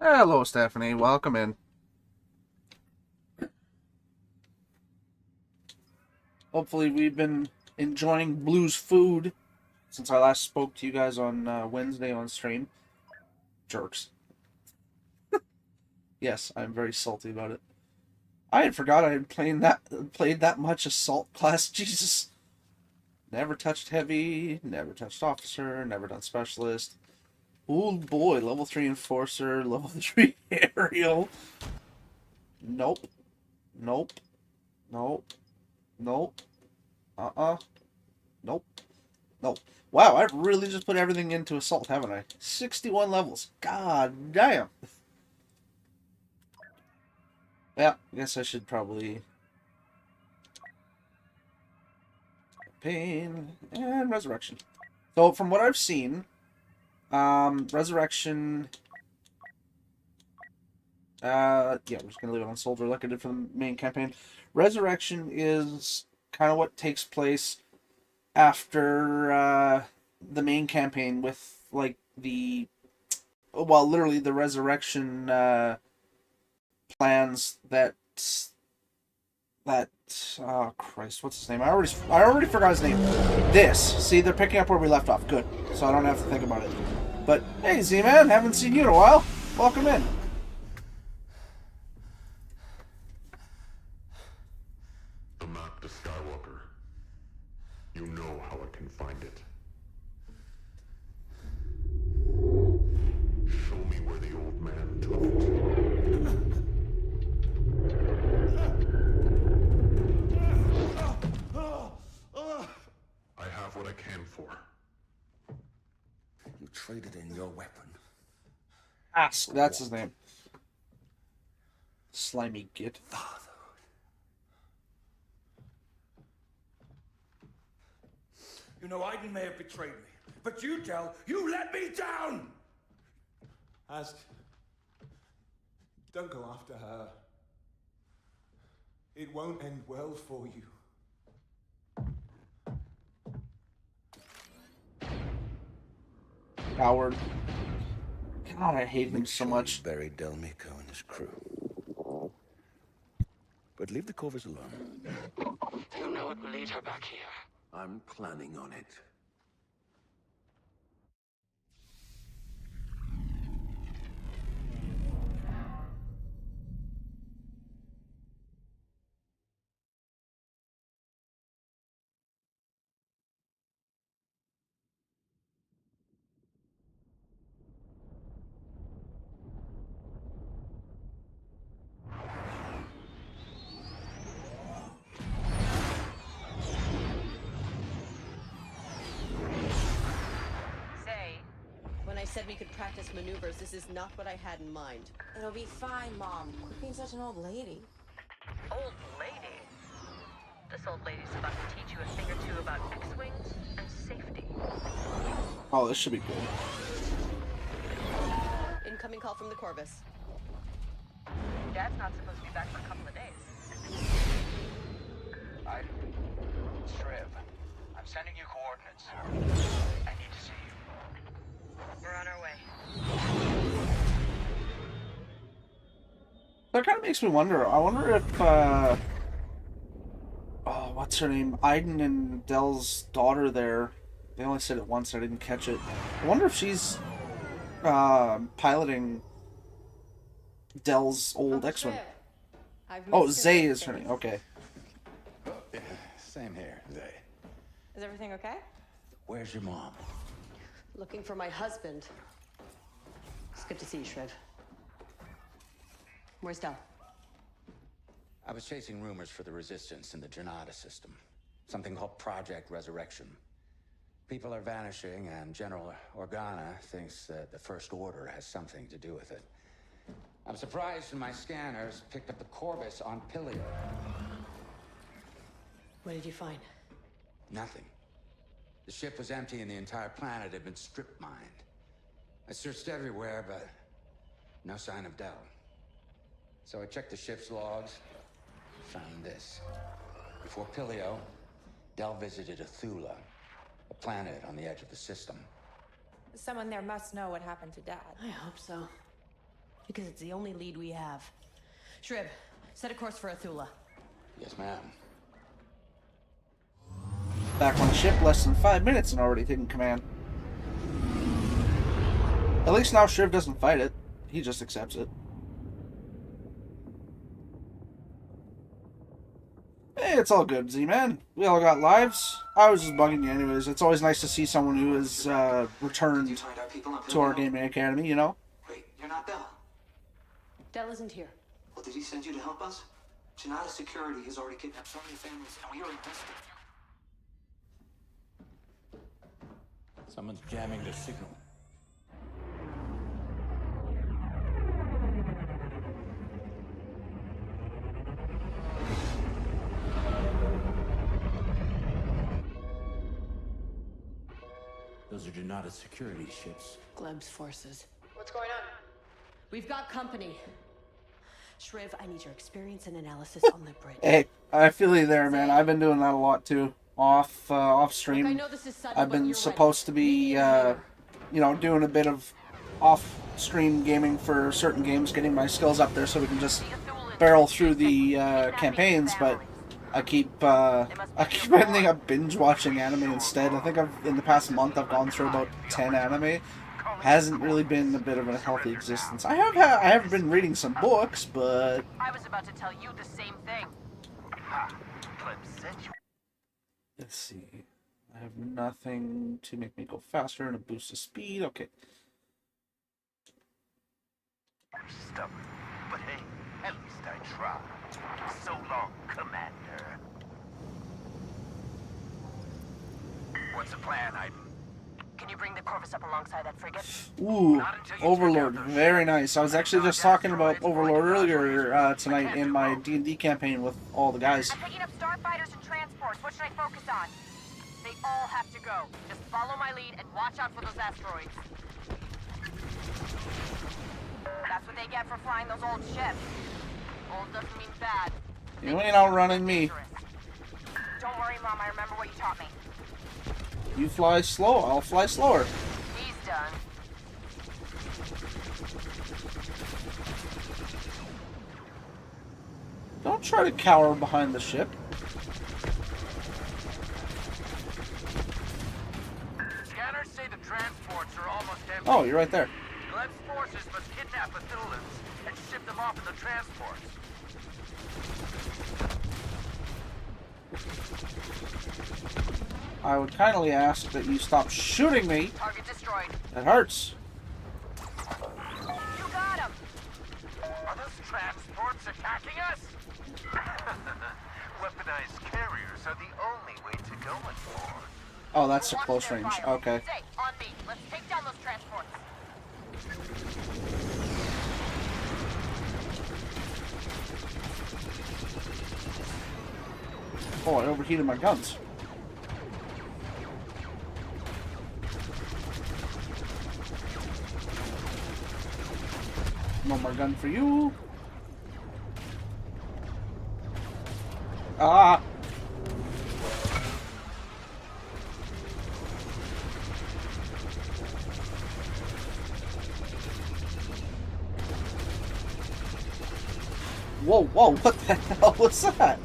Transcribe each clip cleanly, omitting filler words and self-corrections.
Hello, Stephanie. Welcome in. Hopefully, we've been enjoying Blue's food since I last spoke to you guys on Wednesday on stream. Jerks. Yes, I'm very salty about it. I had forgot I had played that much assault class. Jesus. Never touched heavy, never touched officer, never done specialist. Oh boy, level 3 enforcer, level 3 aerial. Nope. Nope. Nope. Nope. Uh-uh. Nope. No. Wow, I've really just put everything into assault, haven't I? 61 levels. God damn. Yeah, I guess I should probably pain and resurrection. So from what I've seen, resurrection. Yeah, we're just gonna leave it on soldier like I did for the main campaign. Resurrection is kind of what takes place after the main campaign with like the well, literally the resurrection plans that oh Christ, what's his name? I already forgot his name. This. See, they're picking up where we left off. Good. So I don't have to think about it. But hey, Z-Man, haven't seen you in a while. Welcome in. The map to Skywalker. You know how I can find it. Show me where the old man took it. I have what I came for. You traded in your weapon. Ask. That's his name. Slimy git. Father. You know, Aiden may have betrayed me, but you let me down! Ask. Don't go after her. It won't end well for you. Coward. God, I hate him so much. Buried Del Mico and his crew. But leave the Corvus alone. You know it will lead her back here. I'm planning on it. When I said we could practice maneuvers, this is not what I had in mind. It'll be fine, Mom. Quit being such an old lady. Old lady? This old lady's about to teach you a thing or two about X-Wings and safety. Oh, this should be good. Incoming call from the Corvus. Dad's not supposed to be back for a couple of days. It's Trev. I'm sending you coordinates. I need to see you. We're on our way. That kind of makes me wonder. I wonder if, oh, what's her name? Aiden and Dell's daughter there. They only said it once, I didn't catch it. I wonder if she's, piloting Dell's old X-Wing. Oh, Zay is her name. Okay. Oh, yeah, same here, Zay. Is everything okay? Where's your mom? Looking for my husband. It's good to see you, Shrev. Where's Del? I was chasing rumors for the resistance in the Janata system. Something called Project Resurrection. People are vanishing, and General Organa thinks that the First Order has something to do with it. I'm surprised when my scanners picked up the Corvus on Pilio. What did you find? Nothing. The ship was empty and the entire planet had been strip mined. I searched everywhere, but no sign of Del. So I checked the ship's logs, found this. Before Pilio, Del visited Athula, a planet on the edge of the system. Someone there must know what happened to Dad. I hope so. Because it's the only lead we have. Shrib, set a course for Athula. Yes, ma'am. Back on the ship, less than 5 minutes and already taking command. At least now Shriv doesn't fight it. He just accepts it. Hey, it's all good, Z-Man. We all got lives. I was just bugging you anyways. It's always nice to see someone who has returned to our gaming academy, you know? Wait, you're not Bell. Del isn't here. Well, did he send you to help us? Janata's security has already kidnapped so many families, and we are invested. Someone's jamming the signal. Those are Janata's security ships. Gleb's forces. What's going on? We've got company. Shriv, I need your experience and analysis on the bridge. Hey, I feel you there, man. I've been doing that a lot too. Off stream. Look, I know this is sudden, I've but been you're supposed right. to be, you know, doing a bit of off-stream gaming for certain games, getting my skills up there so we can just barrel through the campaigns. But I keep ending up binge watching anime instead. I think in the past month I've gone through about 10 anime. Hasn't really been a bit of a healthy existence. I have been reading some books, but I was about to tell you the same thing. let's see. I have nothing to make me go faster and a boost of speed. Okay. Stubborn, but hey, at least I tried. So long, Commander. What's the plan, Iden? Can you bring the Corvus up alongside that frigate? Ooh, Overlord, very nice. I was actually just talking about Overlord earlier tonight in my D&D campaign with all the guys. I'm picking up starfighters and transports. What should I focus on? They all have to go. Just follow my lead and watch out for those asteroids. That's what they get for flying those old ships. Old doesn't mean bad. You ain't outrunning me. Don't worry, Mom. I remember what you taught me. You fly slow, I'll fly slower. He's done. Don't try to cower behind the ship. Scanners say the transports are almost empty. Oh, you're right there. Gleb's forces must kidnap Bethulans and ship them off in the transports. I would kindly ask that you stop shooting me. Target destroyed. That hurts. You got him. Are those transports attacking us? Weaponized carriers are the only way to go anymore. Oh, that's a Watch close their range. fire. Okay. Stay on me. Let's take down those transports. Oh, I overheated my guns. No more gun for you. Ah! Whoa, whoa, what the hell was that?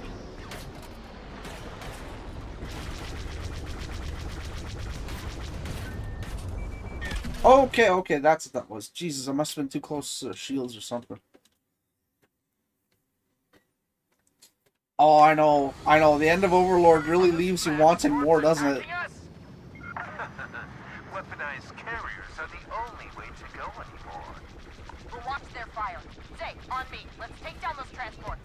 Okay, that's what that was. Jesus, I must have been too close to shields or something. Oh, I know. The end of Overlord really leaves you wanting more, doesn't it? Weaponized carriers are the only way to go anymore. We'll watch their fire. Stay on me. Let's take down those transports.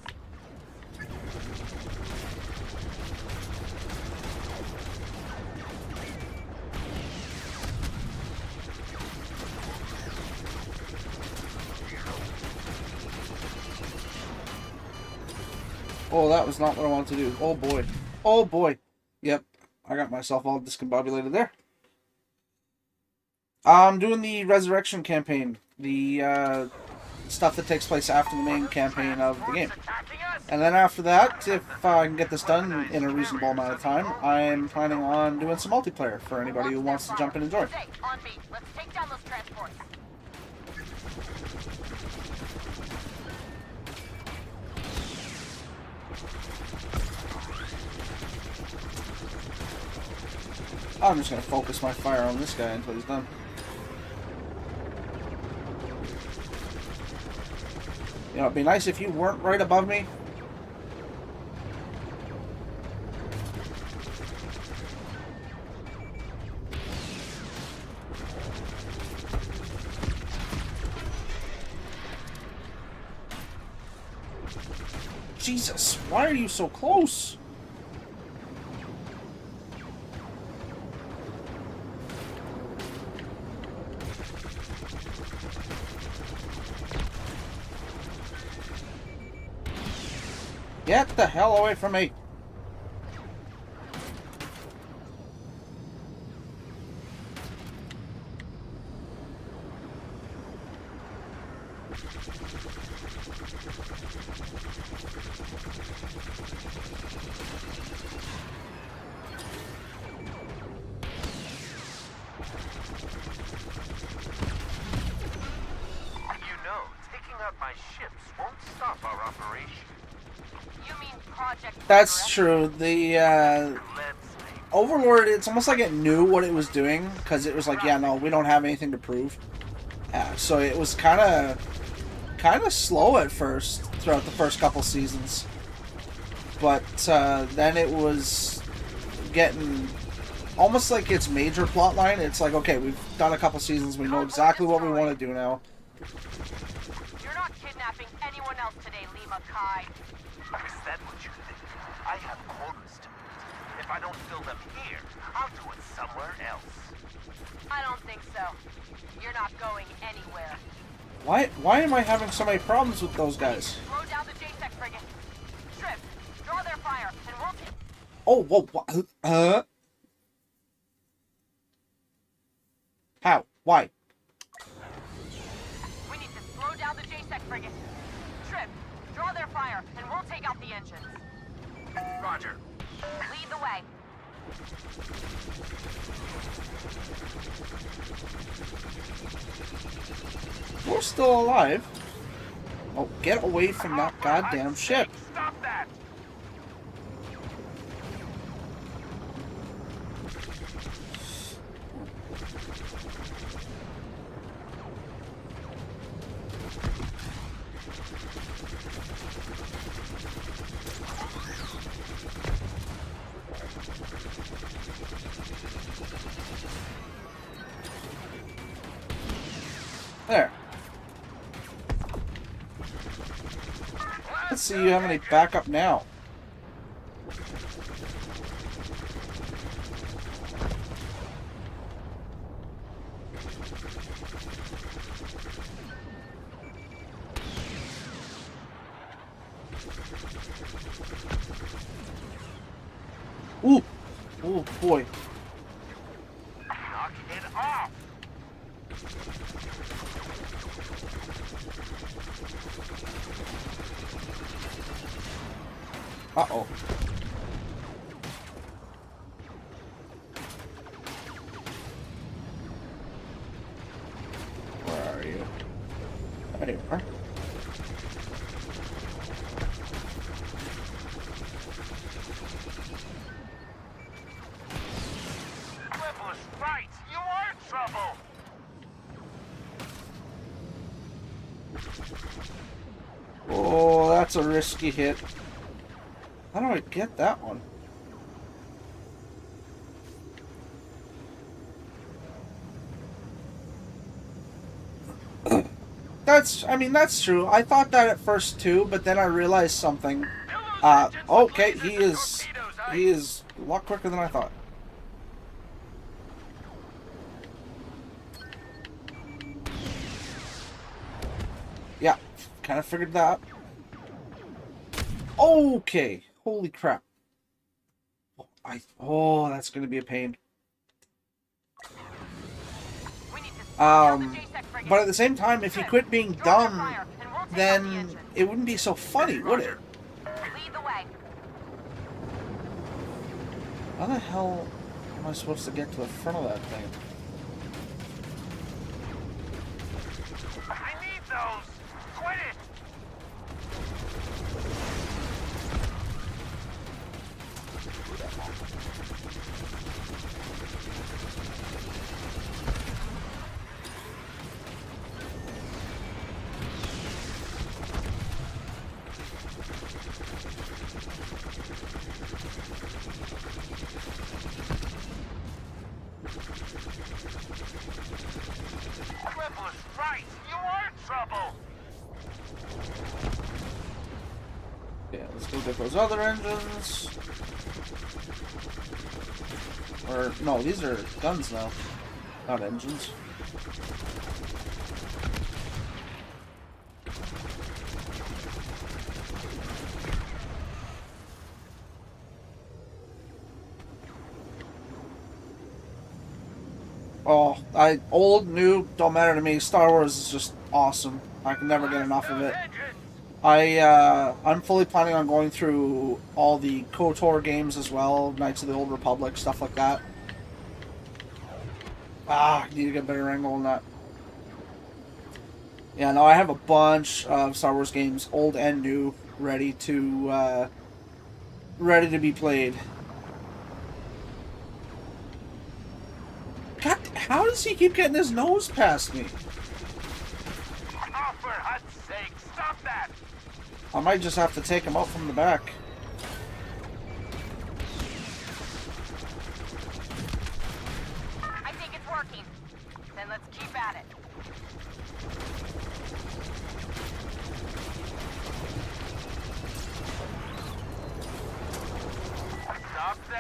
Oh, that was not what I wanted to do. Oh boy. Oh boy. Yep. I got myself all discombobulated there. I'm doing the Resurrection campaign. The stuff that takes place after the main campaign of the game. And then after that, if I can get this done in a reasonable amount of time, I'm planning on doing some multiplayer for anybody who wants to jump in and join. Stay on me. Let's take down those transports. I'm just gonna focus my fire on this guy until he's done. You know, it'd be nice if you weren't right above me. Jesus, why are you so close? Get the hell away from me! That's true. The Overlord, it's almost like it knew what it was doing, because it was like, yeah, no, we don't have anything to prove. So it was kind of slow at first, throughout the first couple seasons. But then it was getting almost like its major plot line. It's like, okay, we've done a couple seasons, we know exactly what we want to do now. You're not kidnapping anyone else today, Lima Kai. Is that what you think? I have quotas to meet. If I don't fill them here, I'll do it somewhere else. I don't think so. You're not going anywhere. Why am I having so many problems with those guys? Throw down the JSEC frigate. Strip, draw their fire, and we'll take... Oh, whoa, How? Why? We need to slow down the JSEC frigate. Strip, draw their fire, and we'll take out the engines. Roger. Lead the way. We're still alive. Oh, get away from that goddamn ship. Stop that! There. Let's see you have any backup now. Ooh. Oh boy. Knock it off! Uh-oh. Where are you? There you are. Webb was right! You are in trouble! Oh, that's a risky hit. How do I get that one? That's true. I thought that at first too, but then I realized something. Okay, he is a lot quicker than I thought. Yeah, kind of figured that. Okay, holy crap. Oh, that's gonna be a pain. But at the same time, if he quit being dumb, then it wouldn't be so funny, would it? Lead the way. How the hell am I supposed to get to the front of that thing? I need those! Quit it! Go get those other engines. Or, no, these are guns now, not engines. Oh, old, new, don't matter to me. Star Wars is just awesome. I can never get enough of it. I'm fully planning on going through all the KOTOR games as well, Knights of the Old Republic, stuff like that. I need to get a better angle on that. Yeah, no, I have a bunch of Star Wars games, old and new, ready to be played. God, how does he keep getting his nose past me? Oh, for God's sake, stop that! I might just have to take him out from the back. I think it's working. Then let's keep at it.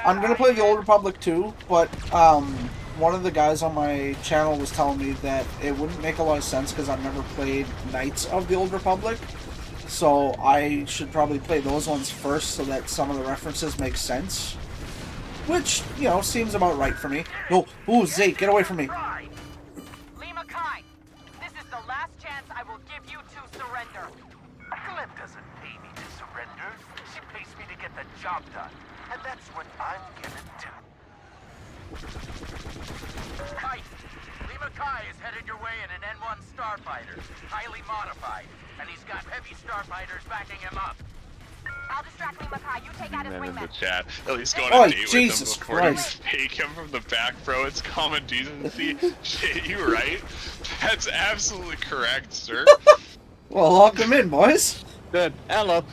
I'm gonna play the Old Republic too, but one of the guys on my channel was telling me that it wouldn't make a lot of sense because I've never played Knights of the Old Republic, so I should probably play those ones first so that some of the references make sense. Which, you know, seems about right for me. No, ooh, Zeke, get away from me. Lima Kai, this is the last chance I will give you to surrender. Glenn doesn't pay me to surrender. She pays me to get the job done. And that's what I'm gonna do. Hi. Lima Kai is headed your way in an N1 starfighter, highly modified, and he's got heavy starfighters backing him up. I'll distract Lima Kai. You take out his And in the wingman. chat, at least go on a date Jesus with him before you Christ. take him from the back, bro. It's common decency. Shit, you right? That's absolutely correct, sir. Well, lock them in, boys. Good. Hello.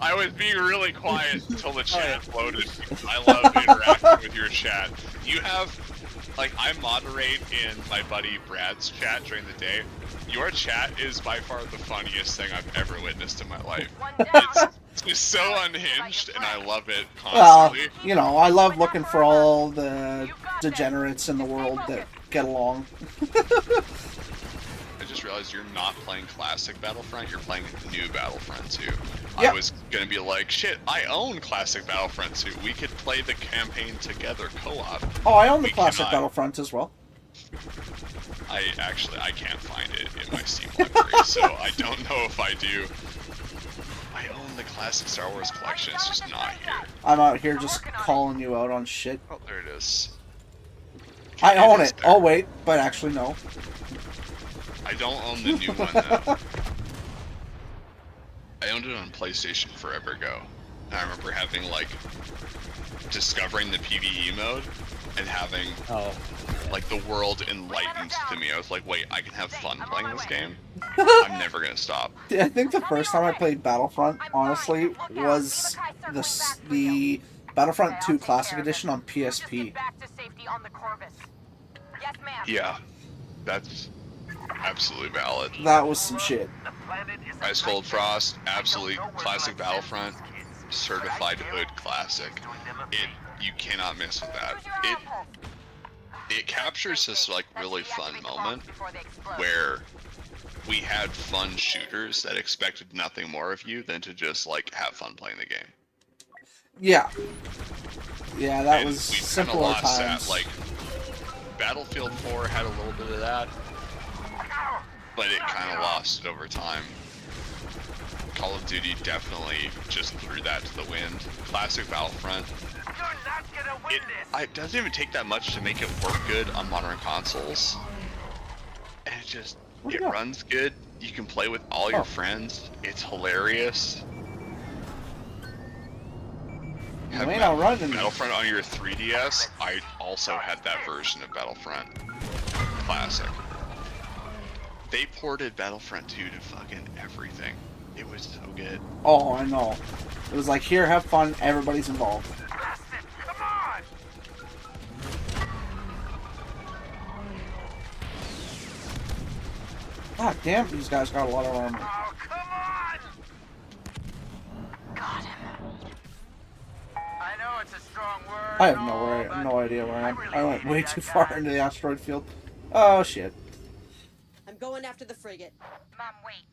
I was being really quiet until the chat loaded. I love interacting with your chat. You have, like, I moderate in my buddy Brad's chat during the day. Your chat is by far the funniest thing I've ever witnessed in my life. It's just so unhinged, and I love it constantly. Well, you know, I love looking for all the degenerates in the world that get along. I just realized you're not playing classic Battlefront, you're playing new Battlefront 2. Yep. I was gonna be like, shit, I own classic Battlefront 2. We could play the campaign together co-op. Oh, I own the We classic cannot. Battlefront as well. I can't find it in my Steam library, so I don't know if I do. I own the classic Star Wars collection, it's just not here. I'm out here just calling you out on shit. Oh, there it is. I own is it. there. Oh, wait, but actually, no. I don't own the new one, though. I owned it on PlayStation forever ago. And I remember having, like, discovering the PvE mode and having, like, the world enlightened to me. I was like, wait, I can have fun playing this game? I'm never gonna stop. I think the first time I played Battlefront, honestly, was the Battlefront 2 Classic Edition on PSP. Yeah, that's absolutely valid. That was some shit. Ice Cold Frost, absolutely classic Battlefront, certified hood classic. You cannot miss with that. It captures this like really fun moment where we had fun shooters that expected nothing more of you than to just like have fun playing the game. Yeah. Yeah, that was We've kind of simpler lost times. that. Like Battlefield 4 had a little bit of that, but it kind of lost it over time. Call of Duty definitely just threw that to the wind. Classic Battlefront. It doesn't even take that much to make it work good on modern consoles. And it runs good. You can play with all your friends. It's hilarious. You ain't outrunning me. Battlefront on your 3DS, I also had that version of Battlefront Classic. They ported Battlefront 2 to fucking everything. It was so good. Oh, I know. It was like, here, have fun, everybody's involved. God damn, these guys got a lot of armor. Oh, come on! Got him. Battlefront's a strong word. I have and all, but no idea where I am. really I went hated way that too far guy. into the asteroid field. Oh shit. I'm going after the frigate. Mom, wait.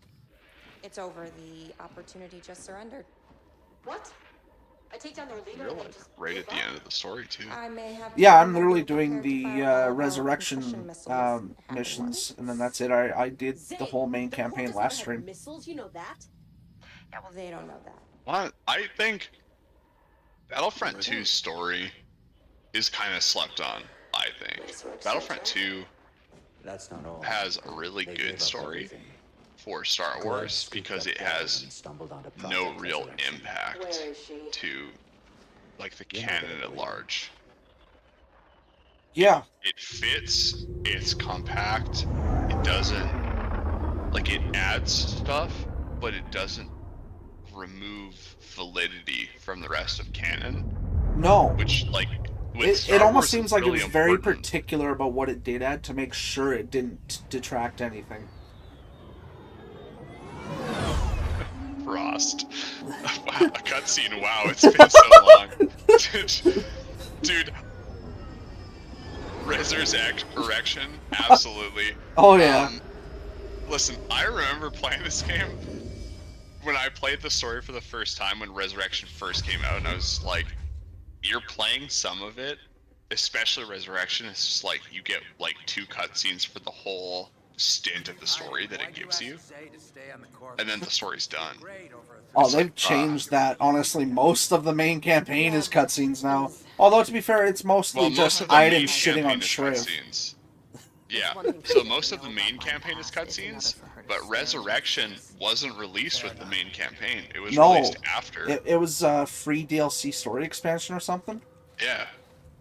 It's over. The opportunity just surrendered. What? I take down their leader You're and they like just right give at the up? end of the story too. I may have. Yeah, I'm been a literally little doing prepared to the fire all of our resurrection concussion missiles happen missions, and then once. that's it. I did the Zane, whole main the campaign Corvus last had stream. missiles, you know that? Yeah, well, they don't know that. What? I think Battlefront 2's story is kind of slept on. I think Battlefront 2 That's not all. has a really They gave good up story everything. for Star Gleb Wars scooped because up it Dawn has and stumbled onto no Project real Resurrection. impact Where is she? to like the You know canon that, at large. Yeah, It fits, it's compact, it doesn't like it adds stuff, but it doesn't remove validity from the rest of canon, no. which like with It Star almost Wars seems is like really it was very important. particular about what it did add to make sure it didn't detract anything. Frost. Wow, a cutscene. Wow, it's been so long. Dude, Resurrection, absolutely. Oh yeah. Listen, I remember playing this game when I played the story for the first time when Resurrection first came out, and I was like, you're playing some of it, especially Resurrection, it's just like you get like 2 cutscenes for the whole stint of the story that it gives you, and then the story's done. Oh, It's they've like, changed that. Honestly, most of the main campaign is cutscenes now. Although, to be fair, it's mostly Well, most just of the main Aiden shitting on campaign is Shriv. cutscenes. Yeah, so most of the main campaign is cutscenes, but Resurrection wasn't released with the main campaign. It was No, released after. it was a free DLC story expansion or something. Yeah.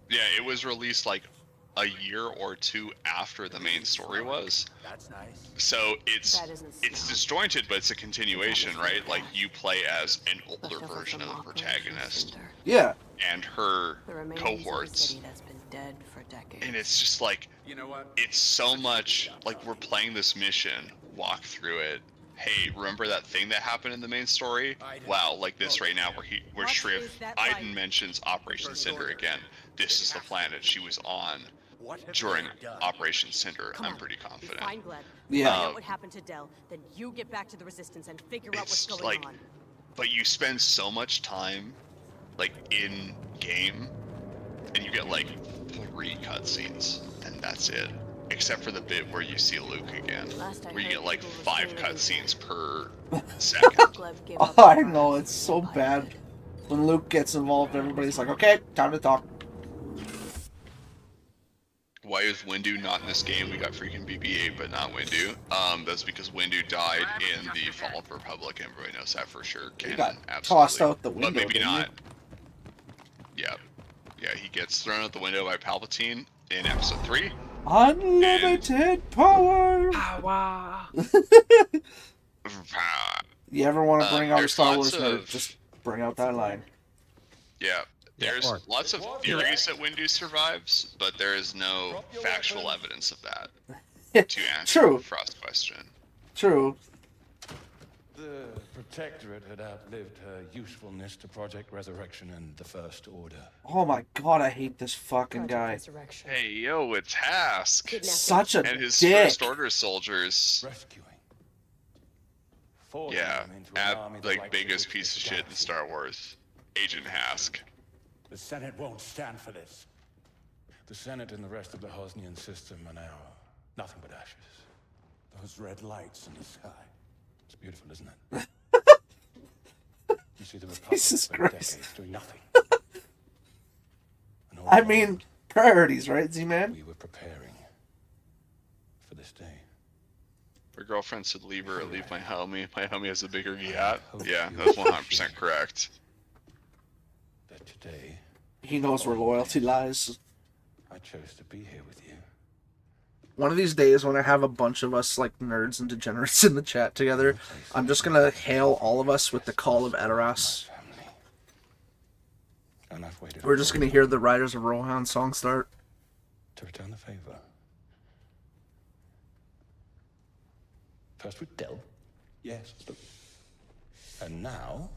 Yeah, it was released like a year or 2 after the main story was. That's nice. So it's disjointed, but it's a continuation, right? Like you play as an older version of the protagonist Yeah. and her cohorts. Dead for decades. And it's just like, You know what? it's so much like we're playing this mission, walk through it. Hey, remember that thing that happened in the main story? Wow, like this right now where Shriv, Aiden mentions Operation Cinder again. This is the planet she was on during Operation Cinder. I'm pretty confident. Find Gleb. Yeah. Find out what happened to Del, then you get back to the Resistance and figure out what's It's going like, on. but you spend so much time, like in game, and you get like 3 cutscenes, and that's it. Except for the bit where you see Luke again, where you get like 5 cutscenes per second. Oh, I know, it's so bad. When Luke gets involved, everybody's like, okay, time to talk. Why is Windu not in this game? We got freaking BB-8, but not Windu. That's because Windu died in the Fall of the Republic. Everybody knows that for sure. He Canon, got absolutely. tossed out the window, but maybe didn't he? not. Yeah, yeah, he gets thrown out the window by Palpatine in Episode 3. Unlimited power! You ever want to bring out a There's Star lots Wars nerd, of- just bring out that line. Yeah, there's lots of theories that Windu survives, but there is no factual evidence of that to answer True. Frost's question. True. The Protectorate had outlived her usefulness to Project Resurrection and the First Order. Oh my god, I hate this fucking guy. Hey, yo, it's Hask. Such a and his dick. First Order soldiers. Rescuing. Yeah, like biggest piece of shit in Star Wars. Agent Hask. The Senate won't stand for this. The Senate and the rest of the Hosnian system are now nothing but ashes. Those red lights in the sky. It's beautiful, isn't it? You see the Republic Jesus spent Christ. decades doing nothing. And all I along, mean, priorities, right, Z-Man? we were preparing for this day. Her girlfriend said, leave her or leave my homie. My homie has a bigger yacht. Yeah, that's 100% correct. That today, He knows where loyalty lies. I chose to be here with you. One of these days, when I have a bunch of us, like, nerds and degenerates in the chat together, I'm just gonna hail all of us with the Call of Edoras. Family. And I've waited We're just gonna hear the Riders of Rohan song start. to return the favor. First with Del. Yes. And now,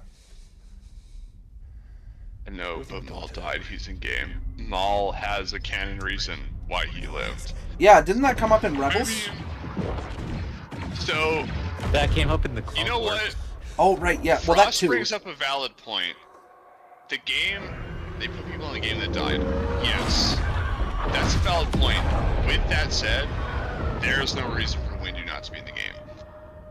know, but Maul died. He's in game. Maul has a canon reason why he lived. Yeah, didn't that come up in Rebels? So that came up in the. You know what? Oh right, yeah. Well, that Frost too. brings up a valid point. The game, they put people in the game that died. Yes, that's a valid point. With that said, there's no reason for Windu not to be in the game.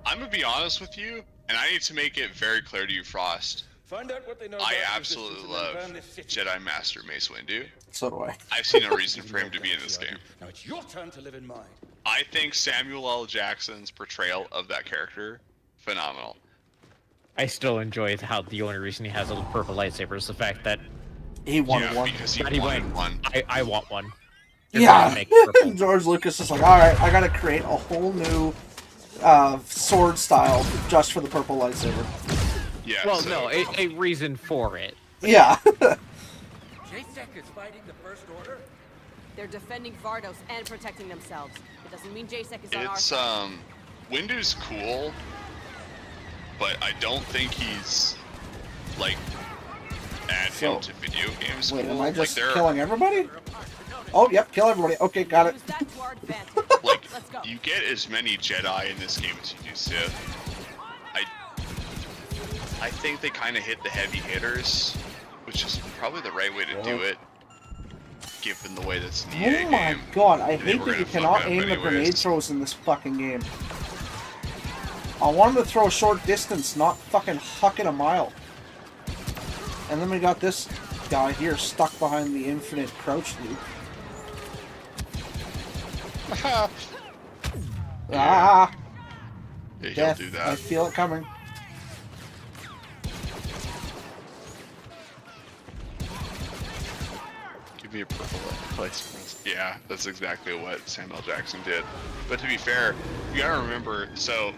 I'm gonna be honest with you, and I need to make it very clear to you, Frost. Find out what they know I about absolutely resistance and then love burn this city. Jedi Master Mace Windu. So do I. I've seen no reason for him to be in this game. Now it's your turn to live in mine. I think Samuel L. Jackson's portrayal of that character, phenomenal. I still enjoy how the only reason he has a purple lightsaber is the fact that he wanted one. Because he That he wanted went, one. I want one. Yeah. George Lucas is like, all right, I gotta create a whole new sword style just for the purple lightsaber. Yeah. Well, so, no, a reason for it. Yeah. JSEC is fighting the First Order? They're defending Vardos and protecting themselves. It doesn't mean JSEC is on our It's side. Windu's cool, but I don't think he's like add him to video games. Wait, cool. am I just like, killing everybody? Oh, yep, kill everybody. Okay, got it. Like, you get as many Jedi in this game as you do Sith. I think they kind of hit the heavy hitters, which is probably the right way to do it, given the way that's an EA Oh my game. god, I And they hate were that you gonna cannot fuck up aim the anyways. grenade throws in this fucking game. I want him to throw a short distance, not fucking hucking a mile. And then we got this guy here stuck behind the infinite crouch loop. Ah! Yeah, he'll Death. do that. I feel it coming. Give me a purple place. Yeah, that's exactly what Samuel L. Jackson did. But to be fair, you gotta remember, so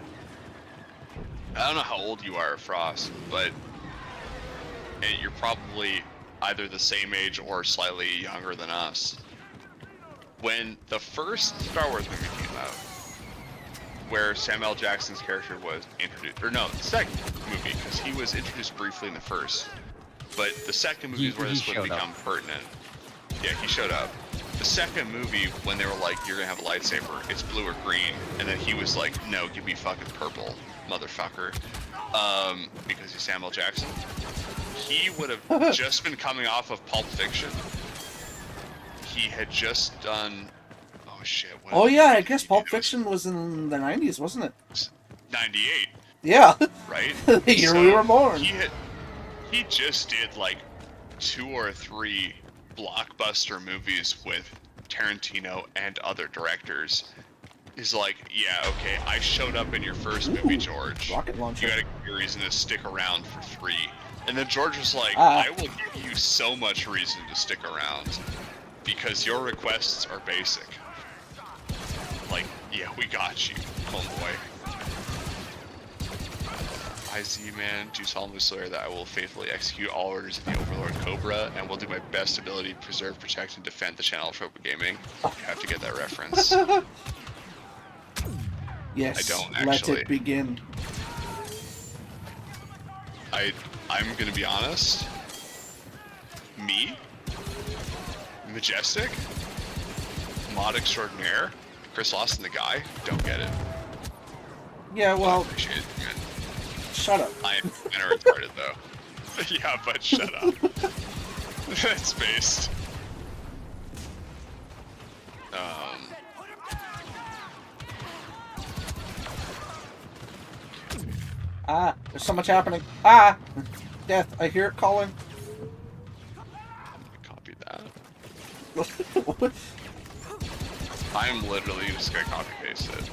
I don't know how old you are, Frost, but you're probably either the same age or slightly younger than us. When the first Star Wars movie came out, where Samuel L. Jackson's character was introduced, or no, the second movie, because he was introduced briefly in the first, but the second movie is where this would become pertinent. Yeah, he showed up. The second movie, when they were like, you're gonna have a lightsaber, it's blue or green, and then he was like, no, give me fucking purple, motherfucker. Because he's Samuel Jackson. He would have just been coming off of Pulp Fiction. He had just done, oh shit. Oh yeah, I guess Pulp Fiction was in the 90s, wasn't it? 98. Yeah. Right? The year we were born. He just did like 2 or 3 blockbuster movies with Tarantino and other directors. He's like, yeah, okay, I showed up in your first movie, George. Rocket launcher. You gotta give me a reason to stick around for 3. And then George was like, I will give you so much reason to stick around because your requests are basic. Like, yeah, we got you, homeboy. I Z-Man, do solemnly swear that I will faithfully execute all orders of the Overlord Cobra and will do my best ability to preserve, protect, and defend the channel of Tropa Gaming. You have to get that reference. Yes, I don't let actually. it begin. I'm gonna be honest. Me? Majestic? Mod extraordinaire? Chris Lawson the guy? Don't get it. Yeah, well, Appreciate it, man. shut up. I am kind of retarded though. Yeah, but shut up. It's based. Ah, there's so much happening. Ah! Death, I hear it calling. Copy that. I'm literally just gonna copy paste it.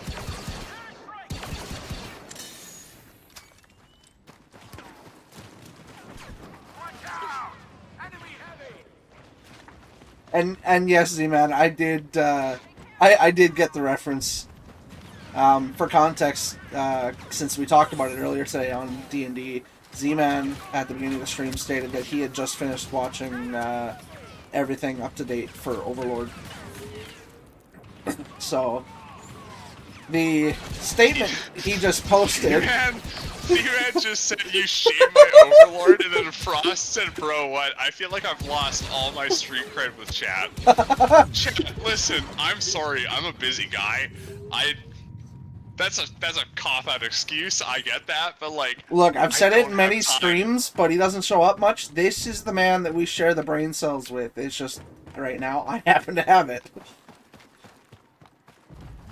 And yes, Z-Man, I did I did get the reference. For context, since we talked about it earlier today on D&D, Z-Man at the beginning of the stream stated that he had just finished watching everything up to date for Overlord. So The statement he just posted. Man just said you shame my overlord, and then Frost said, "Bro, what? I feel like I've lost all my street cred with chat." Chat, listen, I'm sorry, I'm a busy guy. That's a cop-out excuse. I get that, but like, look, I've said it in many streams, but he doesn't show up much. This is the man that we share the brain cells with. It's just right now I happen to have it.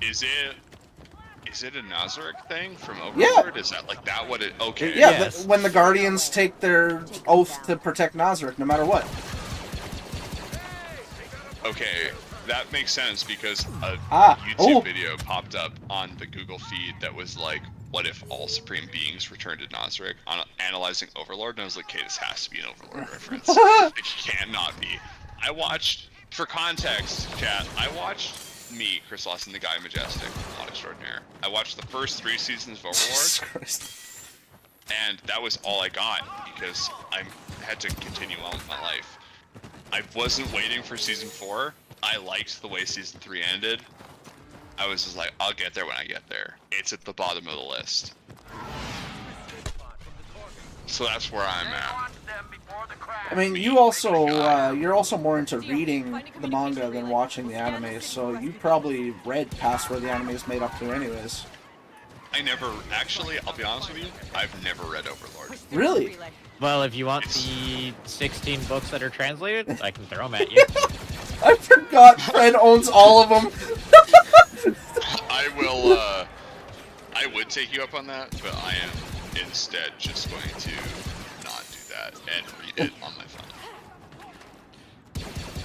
Is it a Nazarick thing from Overlord? Yeah. Is that like that what it? Okay. Yeah, yes. When the Guardians take their oath to protect Nazarick, no matter what. Okay, that makes sense because a YouTube video popped up on the Google feed that was like, "What if all Supreme Beings returned to Nazarick?" On analyzing Overlord, and I was like, "Okay, this has to be an Overlord reference. It cannot be." I watched, for context, chat. I watched. Me, Chris Lawson, the guy Majestic, Mod Extraordinaire. I watched the first 3 seasons of Overlord, and that was all I got because I had to continue on with my life. I wasn't waiting for season 4. I liked the way season 3 ended. I was just like, I'll get there when I get there. It's at the bottom of the list. So that's where I'm at. I mean, you also, you're also more into reading the manga than watching the anime, so you probably read past where the anime is made up to anyways. I never, actually, I'll be honest with you, I've never read Overlord. Really? Well, if you want the 16 books that are translated, I can throw them at you. I forgot Fred owns all of them. I will, I would take you up on that, but I am instead just going to not do that and read it on my phone.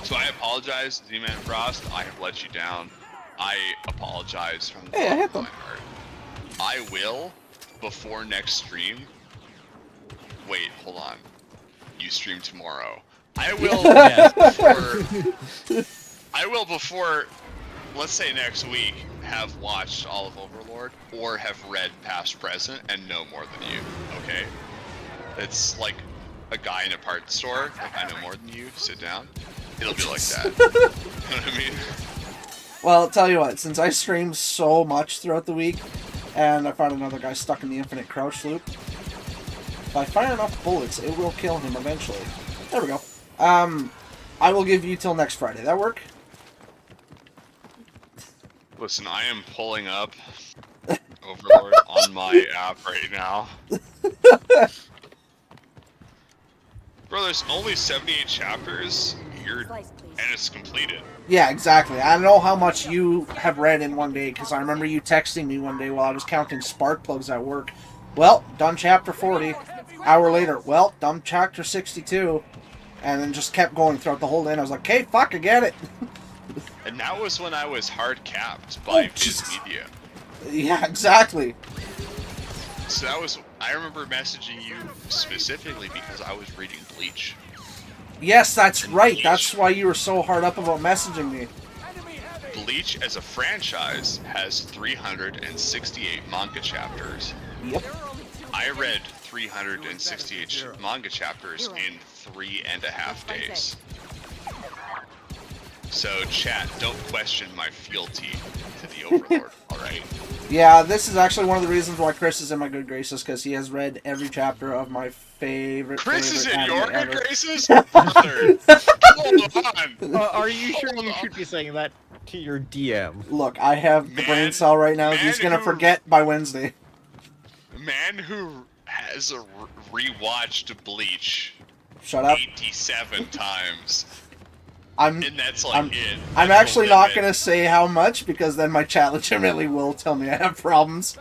So I apologize, Z-Man Frost. I have let you down. I apologize from the bottom of my heart. I will, before next stream. Wait, hold on. You stream tomorrow. I will before, let's say next week, have watched all of Overlord or have read past present and know more than you. Okay? It's like a guy in a parts store. Like, I know more than you. Sit down. It'll be like that. You know what I mean? Well, I'll tell you what. Since I stream so much throughout the week, and I found another guy stuck in the infinite crouch loop, if I fire enough bullets, it will kill him eventually. There we go. I will give you till next Friday. That work? Listen, I am pulling up Overlord on my app right now. Bro, there's only 78 chapters. And it's completed. Yeah, exactly. I don't know how much you have read in one day, because I remember you texting me one day while I was counting spark plugs at work. Well, done chapter 40. Hour later, well, done chapter 62. And then just kept going throughout the whole day, and I was like, okay, fuck, I get it. And that was when I was hard capped by Viz Media. Yeah, exactly. So that was, I remember messaging you specifically because I was reading Bleach. Yes, that's right. That's why you were so hard up about messaging me. Bleach as a franchise has 368 manga chapters. Yep. I read 368 manga chapters in 3.5 days. So chat, don't question my fealty to the Overlord, alright? Yeah, this is actually one of the reasons why Chris is in my good graces, because he has read every chapter of my favorite. Chris is in your good graces? Are you sure you should be saying that to your DM? Look, I have the brain cell right now. He's gonna forget by Wednesday. Man who has rewatched Bleach. Shut up. 87 times. I'm actually not gonna say how much, because then my chat legitimately will tell me I have problems.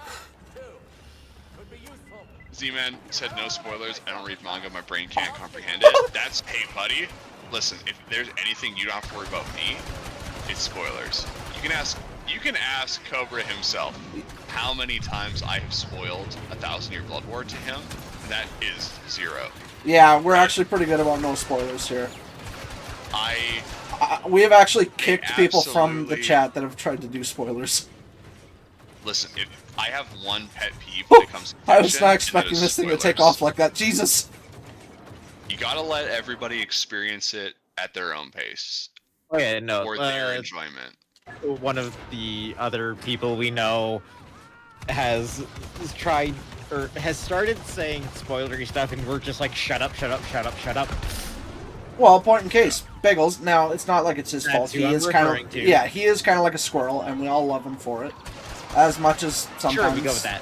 Z-Man said no spoilers. I don't read manga. My brain can't comprehend it. That's, hey buddy, listen, if there's anything you don't have to worry about me, it's spoilers. You can ask Cobra himself how many times I have spoiled 1,000 Year Blood War to him. That is 0. Yeah, we're actually pretty good about no spoilers here. We have actually kicked people from the chat that have tried to do spoilers. Listen, I have one pet peeve when it comes to I was not expecting this thing to take off like that. Jesus. You gotta let everybody experience it at their own pace. Oh yeah, no. For their enjoyment. one of the other people we know has tried or has started saying spoilery stuff, and we're just like, shut up, shut up, shut up, shut up. Well, point in case, Bagels. Now it's not like it's his fault. who He I'm is kind referring of to. yeah, he is kind of like a squirrel, and we all love him for it. As much as sometimes. Sure, we go with that.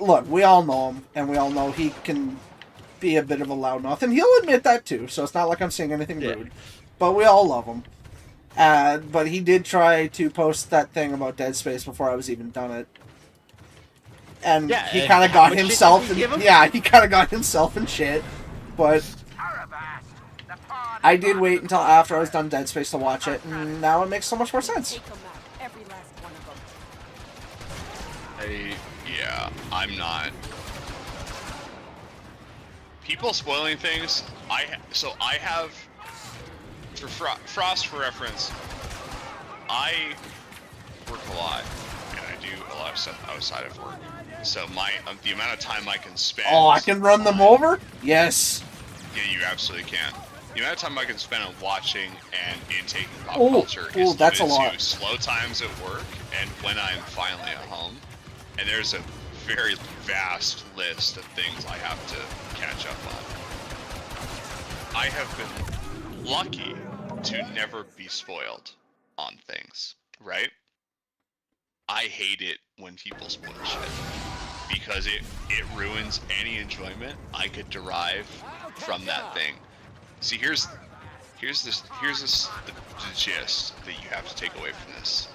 Look, we all know him, and we all know he can be a bit of a loudmouth, and he'll admit that too. So it's not like I'm saying anything rude, but we all love him. But he did try to post that thing about Dead Space before I was even done it. And Yeah, he and kind of how got much shit himself did we give him? yeah, he kind of got himself in shit. But I did wait until after I was done Dead Space to watch it, and now it makes so much more sense. Yeah, I'm not. People spoiling things. I have for Frost for reference. I work a lot, and I do a lot of stuff outside of work. So the amount of time I can spend. Oh, I can run them over? Yes. Yeah, you absolutely can. The amount of time I can spend on watching and intaking pop Ooh, culture is that's a limited lot. to slow times at work and when I'm finally at home. And there's a very vast list of things I have to catch up on. I have been lucky to never be spoiled on things, right? I hate it when people spoil shit because it ruins any enjoyment I could derive from that thing. See, here's the gist that you have to take away from this.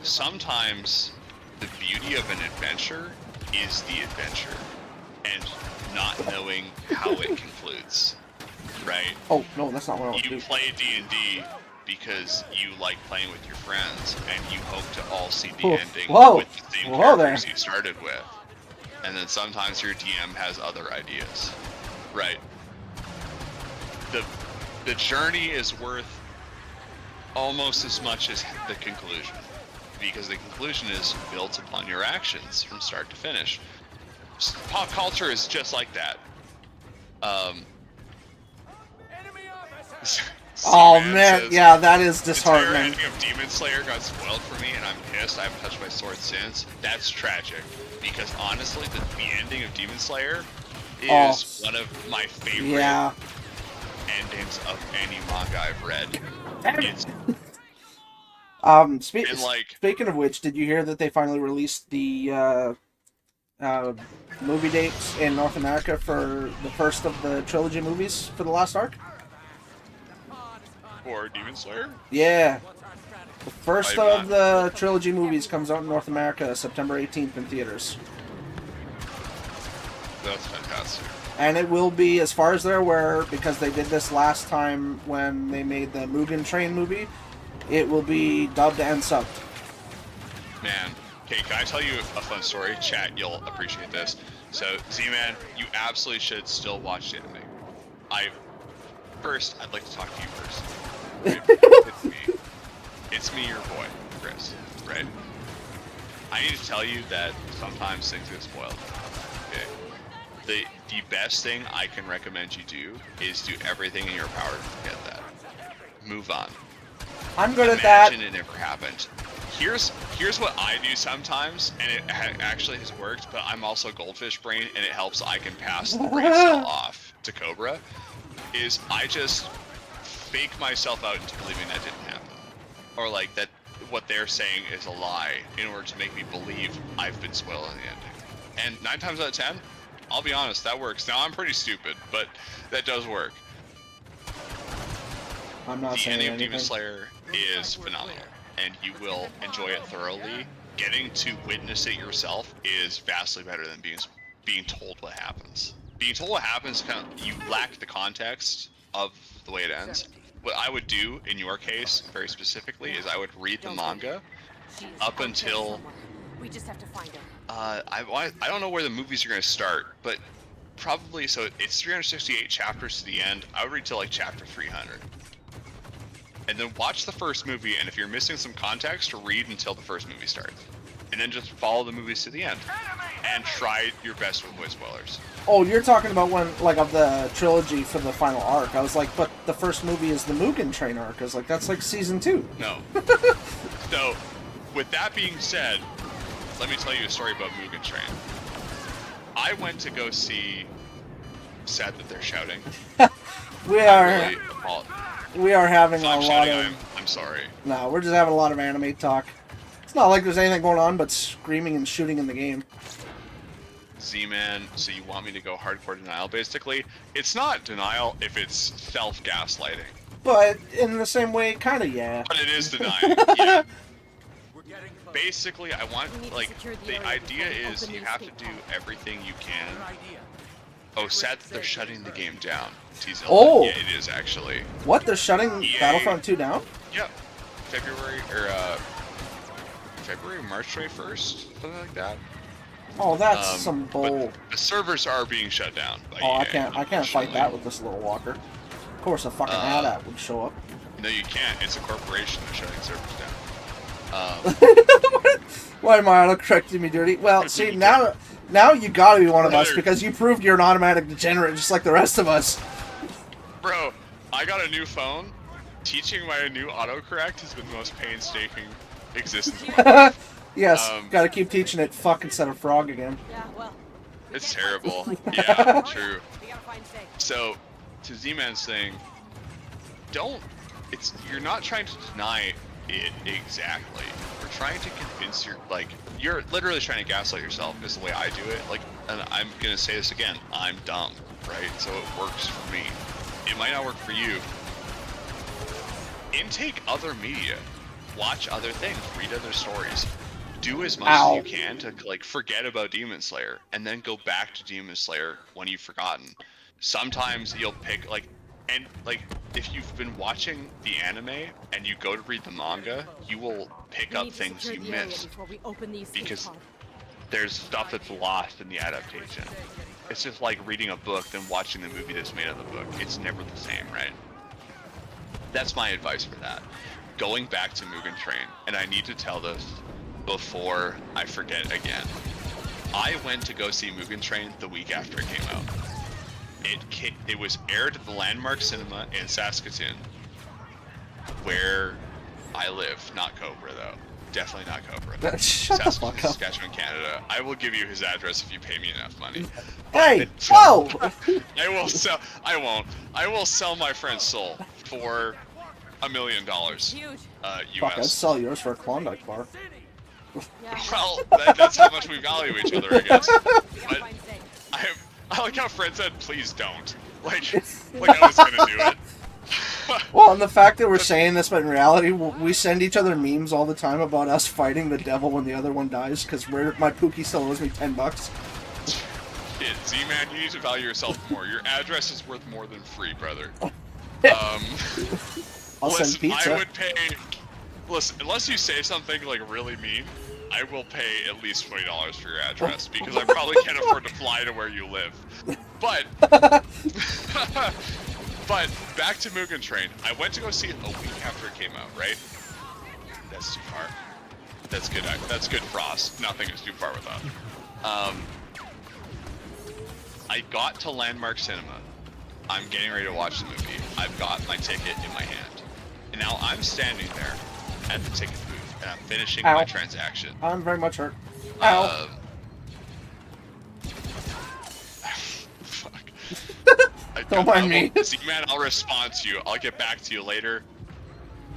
Sometimes the beauty of an adventure is the adventure and not knowing how it concludes, right? Oh no, that's not what I want to do. You play D&D because you like playing with your friends and you hope to all see the ending with the same characters you started with. And then sometimes your DM has other ideas, right? The journey is worth almost as much as the conclusion, because the conclusion is built upon your actions from start to finish. Pop culture is just like that. Oh man, yeah, that is disheartening. The entire ending of Demon Slayer got spoiled for me, and I'm pissed. I haven't touched my sword since. That's tragic, because honestly, the ending of Demon Slayer is one of my favorite endings of any manga I've read. Speaking of which, did you hear that they finally released the movie dates in North America for the first of the trilogy movies for the last arc? For Demon Slayer? Yeah. The first of the trilogy movies comes out in North America September 18th in theaters. That's fantastic. And it will be, as far as they're aware, because they did this last time when they made the Mugen Train movie, it will be dubbed and subbed. Man, okay, can I tell you a fun story? Chat, you'll appreciate this. So, Z-Man, you absolutely should still watch the anime. First, I'd like to talk to you first. Right? It's me, your boy, Chris, right? I need to tell you that sometimes things get spoiled. Okay? The best thing I can recommend you do is do everything in your power to forget that. Move on. I'm good at that. Imagine it never happened. Here's what I do sometimes, and it actually has worked, but I'm also goldfish brain, and it helps I can pass the brain cell off to Cobra, is I just fake myself out into believing that didn't happen. Or like that what they're saying is a lie in order to make me believe I've been spoiled in the ending. And 9 times out of 10, I'll be honest, that works. Now I'm pretty stupid, but that does work. I'm not saying ending anything. of Demon Slayer is phenomenal, and you will enjoy it thoroughly. Getting to witness it yourself is vastly better than being told what happens. Being told what happens, you lack the context of the way it ends. What I would do in your case, very specifically, is I would read the manga up until. We just have to find her. I don't know where the movies are going to start, but probably so. It's 368 chapters to the end. I would read till like chapter 300. And then watch the first movie, and if you're missing some context, read until the first movie starts. And then just follow the movies to the end. and try your best to avoid spoilers. Oh, you're talking about one like of the trilogy for the final arc. I was like, but the first movie is the Mugen Train arc. I was like, that's like season 2. No. So, with that being said, let me tell you a story about Mugen Train. I went to go see. Sad that they're shouting. We are having if I'm a lot shouting, of. I'm sorry. No, we're just having a lot of anime talk. It's not like there's anything going on but screaming and shooting in the game. Z-Man, so you want me to go hardcore denial, basically? It's not denial if it's self-gaslighting. But in the same way, kind of, yeah. But it is denying, yeah. Basically, I want, like, the idea is you have to do everything you can. Oh, sad that they're shutting the game down. Tease Oh! Yeah, it is, actually. What? They're shutting EA. Battlefront 2 down? Yep. February, March 21st? Something like that. Oh, that's some bull. But the servers are being shut down by Oh, EA, I can't fight that with this little walker. Of course, a fucking AT-AT would show up. No, you can't. It's a corporation. They're shutting servers down. Why am I auto-correcting me, dirty? Well, see, now you gotta be one of us because you proved you're an automatic degenerate just like the rest of us. Bro, I got a new phone. Teaching my new autocorrect has been the most painstaking existence of my life. Yes, gotta keep teaching it fuck instead of frog again. Yeah, well. It's terrible. Yeah, true. So, to Z-Man's thing, you're not trying to deny it exactly. We're trying to convince you're literally trying to gaslight yourself is the way I do it. Like, and I'm gonna say this again, I'm dumb, right? So it works for me. It might not work for you. Intake other media. Watch other things, read other stories. Do as much as you can to like forget about Demon Slayer and then go back to Demon Slayer when you've forgotten. Sometimes you'll pick if you've been watching the anime and you go to read the manga, you will pick up things you missed because there's stuff that's lost in the adaptation. It's just like reading a book than watching the movie that's made of the book. It's never the same, right? That's my advice for that. Going back to Mugen Train, and I need to tell this before I forget again. I went to go see Mugen Train the week after it came out. It was aired at the Landmark Cinema in Saskatoon, where I live. Not Cobra, though. Definitely not Cobra. Shut the fuck up. Saskatchewan, Canada. I will give you his address if you pay me enough money. Hey! Whoa! I won't. I will sell my friend's soul for $1 million. US. Fuck, I'd sell yours for a Klondike bar. Well, that's how much we value each other, I guess. But I like how Fred said, "Please don't." Like I was gonna do it. Well, and the fact that we're saying this, but in reality, we send each other memes all the time about us fighting the devil when the other one dies, because my Pookie still owes me $10. Z-Man, you need to value yourself more. Your address is worth more than free, brother. I'll send pizza. I would pay. Listen, unless you say something like really mean, I will pay at least $20 for your address because I probably can't afford to fly to where you live. But back to Mugen Train. I went to go see it a week after it came out, right? That's too far. That's good. That's good Frost. Nothing is too far with that. I got to Landmark Cinema. I'm getting ready to watch the movie. I've got my ticket in my hand. And now I'm standing there at the ticket booth and I'm finishing my transaction. I'm very much hurt. Ow. Fuck. Don't mind me. Z-Man, I'll respond to you. I'll get back to you later.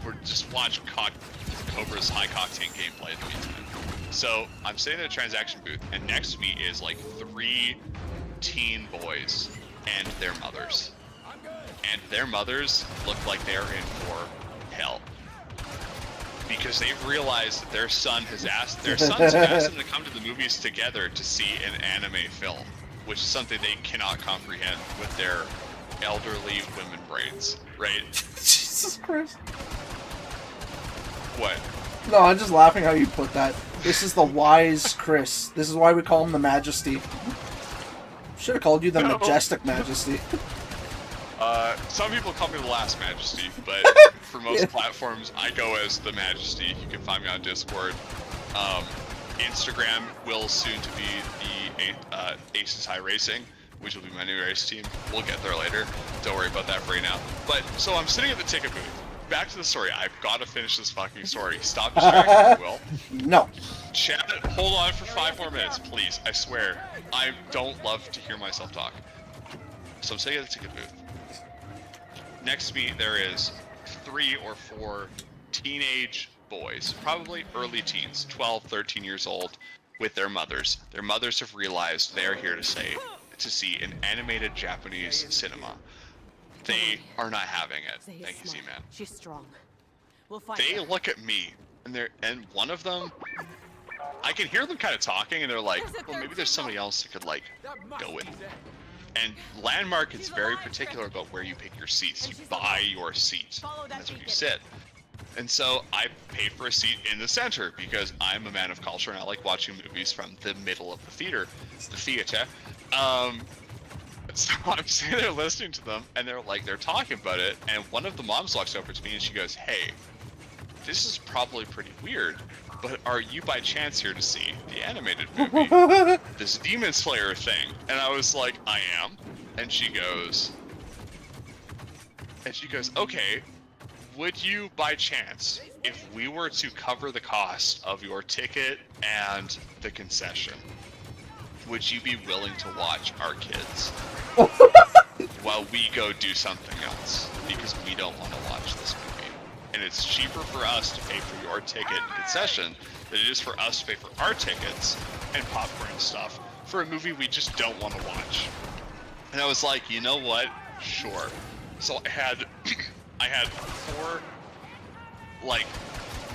We're just watch Cobra's high octane gameplay in the meantime. So I'm sitting in a transaction booth, and next to me is like 3 teen boys and their mothers. And their mothers look like they're in for hell. Because they've realized that their son's asked them to come to the movies together to see an anime film, which is something they cannot comprehend with their elderly women brains, right? Jesus Christ. What? No, I'm just laughing how you put that. This is the wise Chris. This is why we call him the Majesty. Should have called you the Majestic Majesty. Some people call me the Last Majesty, but for most platforms, I go as the Majesty. You can find me on Discord. Instagram will soon to be the Aces High Racing, which will be my new race team. We'll get there later. Don't worry about that for right now. But, so I'm sitting at the ticket booth. Back to the story. I've got to finish this fucking story. Stop distracting me, Will. No. Chat, hold on for 5 more minutes, please. I swear. I don't love to hear myself talk. So I'm sitting at the ticket booth. Next to me, there is 3 or 4 teenage boys, probably early teens, 12, 13 years old, with their mothers. Their mothers have realized they are here to see an animated Japanese cinema. They are not having it. Thank you, Z-Man. She's strong. We'll find They her. look at me, and one of them, I can hear them kind of talking, and they're like, well, maybe there's somebody else that could, like, go with them. And Landmark is very particular about where you pick your seats. You buy your seat. That's where you sit. And so I paid for a seat in the center because I'm a man of culture and I like watching movies from the middle of the theater. So I'm sitting there listening to them, and they're talking about it, and one of the moms walks over to me and she goes, hey, this is probably pretty weird, but are you by chance here to see the animated movie, this Demon Slayer thing? And I was like, I am. And she goes, okay, would you by chance, if we were to cover the cost of your ticket and the concession, would you be willing to watch our kids while we go do something else? Because we don't want to watch this movie. And it's cheaper for us to pay for your ticket and concession than it is for us to pay for our tickets and popcorn and stuff for a movie we just don't want to watch. And I was like, you know what? Sure. So I had 4 like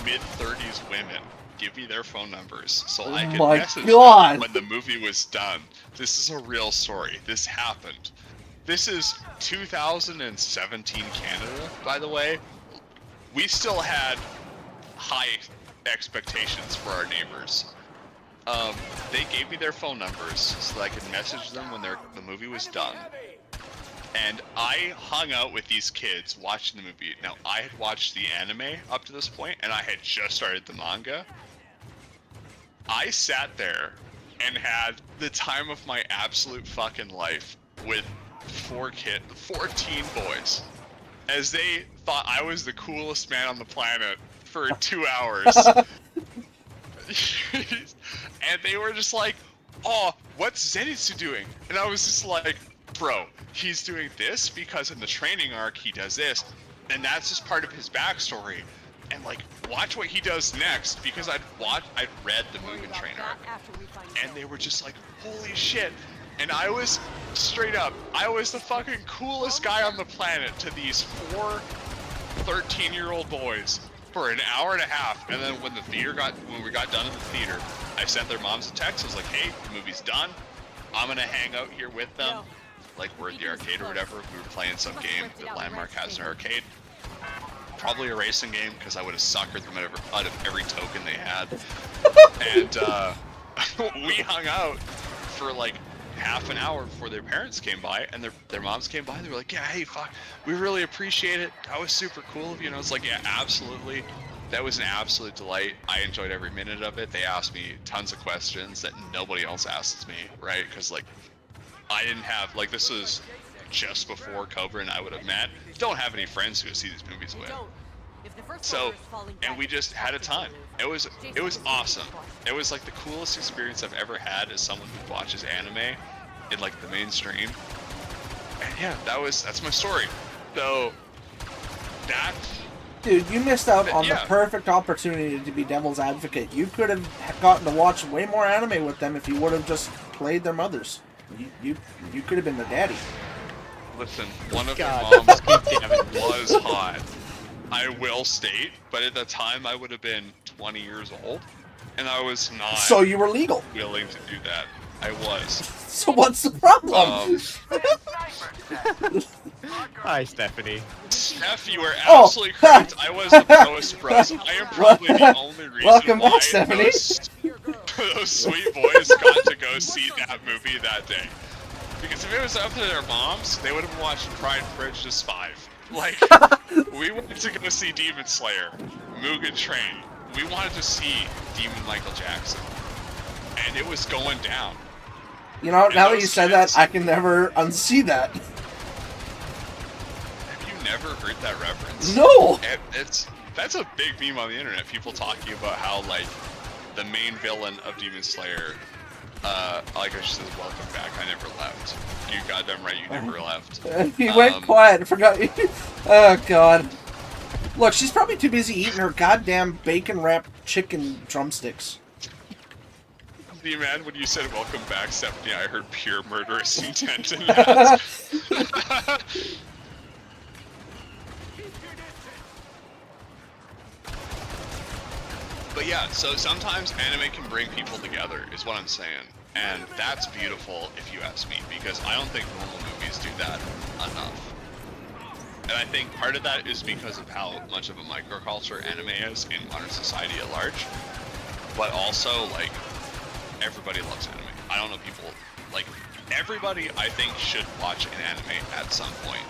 mid-30s women give me their phone numbers so I could message them when the movie was done. This is a real story. This happened. This is 2017 Canada, by the way. We still had high expectations for our neighbors. They gave me their phone numbers so that I could message them when the movie was done. And I hung out with these kids watching the movie. Now, I had watched the anime up to this point, and I had just started the manga. I sat there and had the time of my absolute fucking life with 4 teen boys, as they thought I was the coolest man on the planet for 2 hours. And they were just like, oh, what's Zenitsu doing? And I was just like, bro, he's doing this because in the training arc he does this, and that's just part of his backstory. And like, watch what he does next, because I'd read the Mugen Train arc, and they were just like, holy shit. And I was straight up, I was the fucking coolest guy on the planet to these 4 13-year-old boys for an hour and a half. And then when we got done in the theater, I sent their moms a text. I was like, hey, the movie's done. I'm gonna hang out here with them. Like, we're at the arcade or whatever. We were playing some game that Landmark has in our arcade. Probably a racing game, because I would have suckered them out of every token they had. And we hung out for like half an hour before their parents came by, and their moms came by. They were like, yeah, hey, fuck, we really appreciate it. That was super cool of you. And I was like, yeah, absolutely. That was an absolute delight. I enjoyed every minute of it. They asked me tons of questions that nobody else asks me, right? Because like, I didn't have, like, this was just before Cobra and I would have met. Don't have any friends who see these movies with. So, and we just had a time. It was awesome. It was like the coolest experience I've ever had as someone who watches anime in like the mainstream. And yeah, that's my story. So that, dude, you missed out on the perfect opportunity to be devil's advocate. You could have gotten to watch way more anime with them if you would have just played their mothers. You could have been their daddy. Listen, one of their moms was hot. I will state, but at the time I would have been 20 years old, and I was not. So you were legal. Willing to do that. I was. So what's the problem? Hi, Stephanie. Steph, you were absolutely correct. I was the proest bros. I am probably the only reason why Stephanie. Those sweet boys got to go see that movie that day. Because if it was up to their moms, they would have watched Pride and Prejudice 5. Like, we wanted to go see Demon Slayer, Mugen Train. We wanted to see Demon Michael Jackson. and it was going down. You know, And now that you those said kids- that, I can never unsee that. Have you never heard that reference? No! That's a big meme on the internet. People talking about how, like, the main villain of Demon Slayer, like I said, welcome back, I never left. You goddamn right, you never left. He went quiet, I forgot. Oh, God. Look, she's probably too busy eating her goddamn bacon-wrapped chicken drumsticks. See, man, when you said welcome back, Stephanie, I heard pure murderous intent in that. But yeah, so sometimes anime can bring people together, is what I'm saying. And that's beautiful, if you ask me, because I don't think normal movies do that enough. And I think part of that is because of how much of a microculture anime is in modern society at large. But also, like, everybody loves anime. I don't know, people, like, everybody, I think, should watch an anime at some point.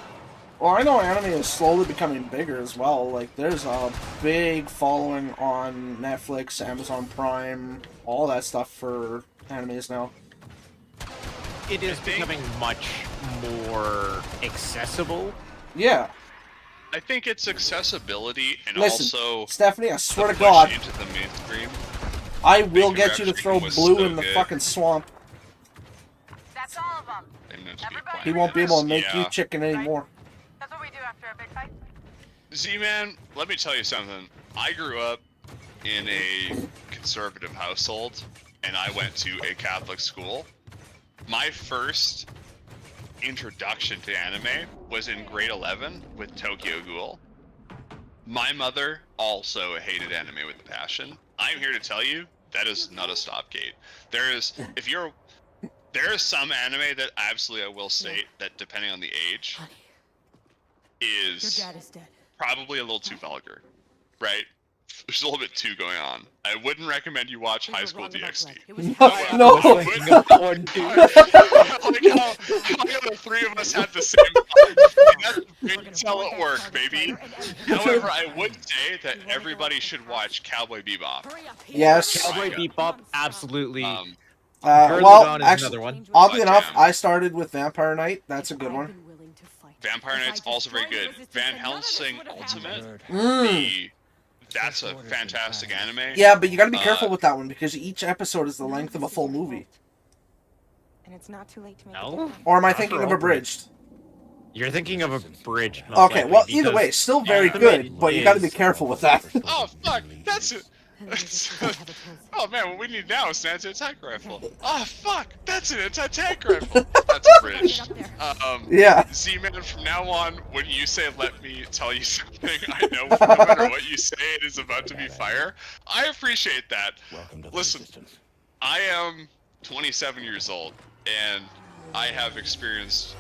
Well, I know anime is slowly becoming bigger as well. Like, there's a big following on Netflix, Amazon Prime, all that stuff for animes now. It is becoming much more accessible. Yeah. I think it's accessibility and Listen, also Stephanie, I swear the to push God, into the mainstream. I will Bacon get you to wrapped throw chicken was Blue so in the good. fucking swamp. That's all of them. He won't be able to make you Yeah. chicken anymore. That's what we do after a big fight. Z-Man, let me tell you something. I grew up in a conservative household, and I went to a Catholic school. My first introduction to anime was in grade 11 with Tokyo Ghoul. My mother also hated anime with a passion. I'm here to tell you that is not a stopgate. There is some anime that absolutely I will state that, depending on the age, is Your dad is dead. probably a little too vulgar, right? There's a little bit too going on. I wouldn't recommend you watch High School DxD. No. I like how the three of us had the same thought. That's the great tell at work, baby. However, I would say that everybody should watch Cowboy Bebop. Yes. Cowboy Bebop, absolutely. Well, Dawn is actually, another one. oddly enough, I started with Vampire Knight. That's a good one. Vampire Knight's also very good. Van Helsing Ultimate, that's a fantastic anime. Yeah, but you gotta be careful with that one because each episode is the length of a full movie. And it's not too late to make No? Or am I thinking of Abridged? You're thinking of a bridge. Okay, well, either way, still very good, but you gotta be careful with that. Oh, fuck, that's it. Oh man, what we need now is an anti-tank rifle. Oh fuck, that's an anti-tank rifle. That's a bridge. Yeah. Z-Man, from now on, when you say "let me tell you something," I know no matter what you say, it is about to be fire. I appreciate that. Listen, I am 27 years old, and I have experienced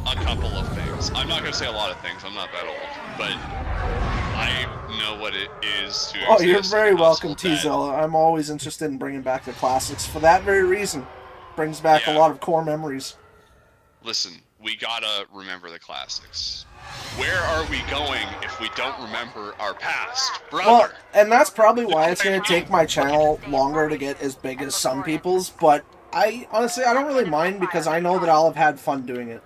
a couple of things. I'm not gonna say a lot of things. I'm not that old, but I know what it is to Oh, exist you're in very a welcome, household that- T-Zilla. I'm always interested in bringing back the classics for that very reason. Brings back a lot of core memories. Listen, we gotta remember the classics. Where are we going if we don't remember our past, brother? Well, and that's probably why it's going to take my channel longer to get as big as some people's, but I honestly, I don't really mind because I know that I'll have had fun doing it.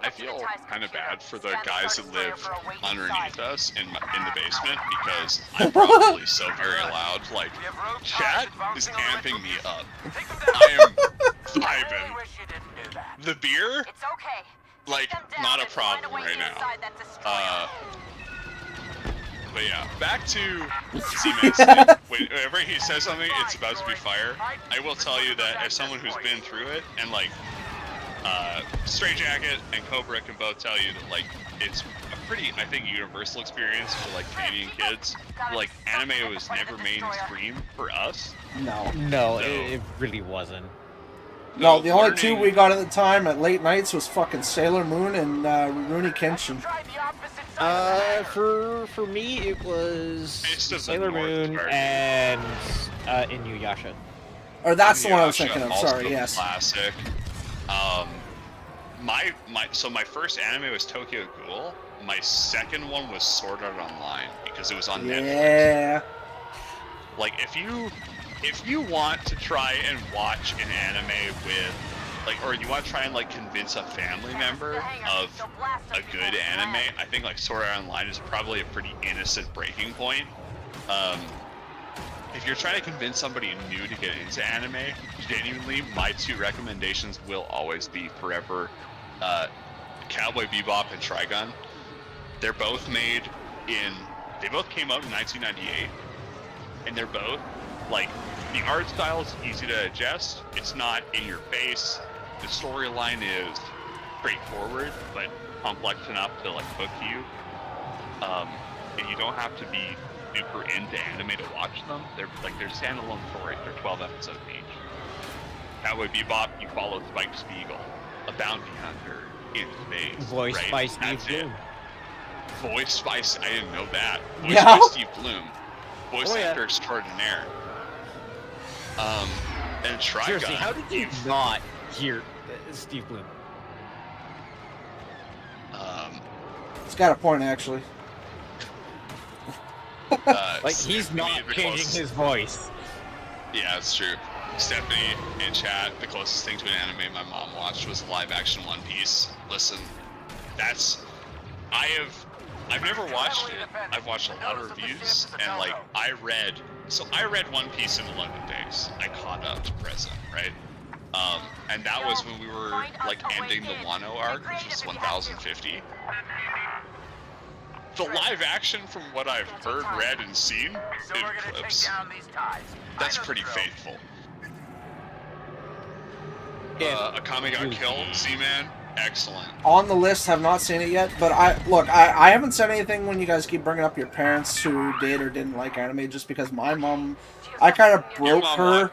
I feel kind of bad for the guys that live underneath us in the basement because I'm probably so very loud. Like, chat is amping me up. I am vibing. The beer, like, not a problem right now. But yeah, back to Z-Man. Whenever he says something, it's about to be fire. I will tell you that as someone who's been through it, and like, Stray Jacket and Cobra can both tell you that, like, it's a pretty, I think, universal experience for, like, Canadian kids. Like, anime was never mainstream for us. No, it really wasn't. No, the only two we got at the time at late nights was fucking Sailor Moon and Rurouni Kenshin. For me, it was Sailor Moon and Inuyasha. Or that's the one I was Inuyasha, thinking of. also Sorry, yes. Classic. My first anime was Tokyo Ghoul. My second one was Sword Art Online because it was on Netflix. Yeah. Like, if you if you want to try and watch an anime with, like, or you want to try and like convince a family member of a good anime, I think like Sword Art Online is probably a pretty innocent breaking point. If you're trying to convince somebody new to get into anime, genuinely, my two recommendations will always be forever Cowboy Bebop and Trigun. They're both made they both came out in 1998, and they're both, like, the art style is easy to digest, it's not in your face, the storyline is straightforward, but complex enough to, like, hook you, and you don't have to be super into anime to watch them. They're standalone stories. They're 12 episodes each. Cowboy Bebop, you follow Spike Spiegel, a bounty hunter in space. Voiced by Steve Bloom. Voiced by, I didn't know that. Voiced Yeah. by Steve Bloom. Voice actor extraordinaire. And Trigun. Seriously, how did you not hear Steve Bloom? It's got a point, actually. Like, he's not changing his voice. Yeah, it's true. Stephanie in chat, the closest thing to an anime my mom watched was live action One Piece. Listen, I've never watched it. I've watched a lot of reviews, and like, I read One Piece in 11 days. I caught up to present, right? And that was when we were like ending the Wano arc, which was 1050. The live action, from what I've heard, read, and seen in clips, that's pretty faithful. Akame got killed, Z-Man, excellent. On the list, have not seen it yet, but I haven't said anything when you guys keep bringing up your parents who did or didn't like anime, just because my mom, I kind of broke her.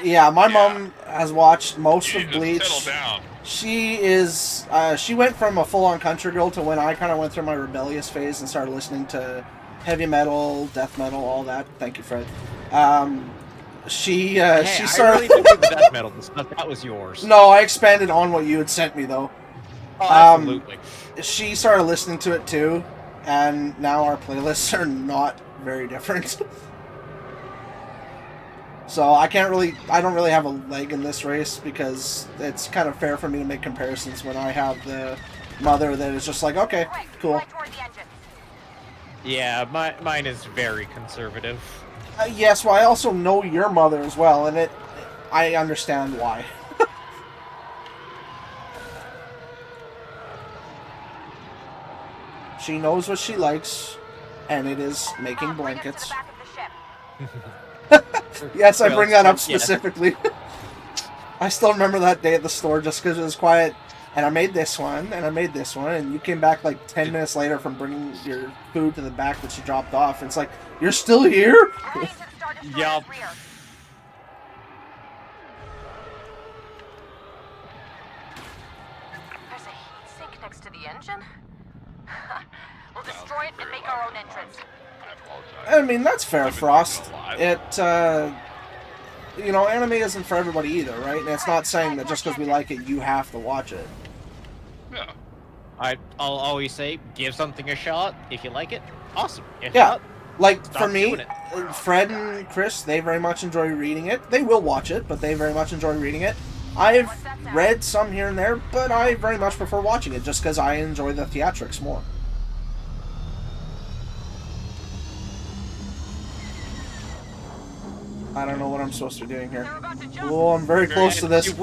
Yeah, my mom has watched most of Bleach. Settle down. She went from a full-on country girl to when I kind of went through my rebellious phase and started listening to heavy metal, death metal, all that. Thank you, Fred. She started. I really did the death metal stuff. That was yours. No, I expanded on what you had sent me, though. Oh, absolutely. She started listening to it too, and now our playlists are not very different. So I don't really have a leg in this race, because it's kind of fair for me to make comparisons when I have the mother that is just like, okay, cool. Yeah, mine is very conservative. Yes, well, I also know your mother as well, and I understand why. She knows what she likes, and it is making blankets. Yes, I bring that up specifically. I still remember that day at the store just because it was quiet, and I made this one, and I made this one, and you came back like 10 minutes later from bringing your food to the back that you dropped off, and it's like, you're still here? Yup. There's a heat sink next to the engine? We'll destroy it and make our own entrance. I mean, that's fair, Frost. Anime isn't for everybody either, right? And it's not saying that just because we like it, you have to watch it. Yeah. I'll always say, give something a shot. If you like it, awesome. If Yeah. not, Like, stop for me, doing it. Fred and Chris, they very much enjoy reading it. They will watch it, but they very much enjoy reading it. I've read some here and there, but I very much prefer watching it just because I enjoy the theatrics more. I don't know what I'm supposed to be doing here. Oh, I'm very close to this.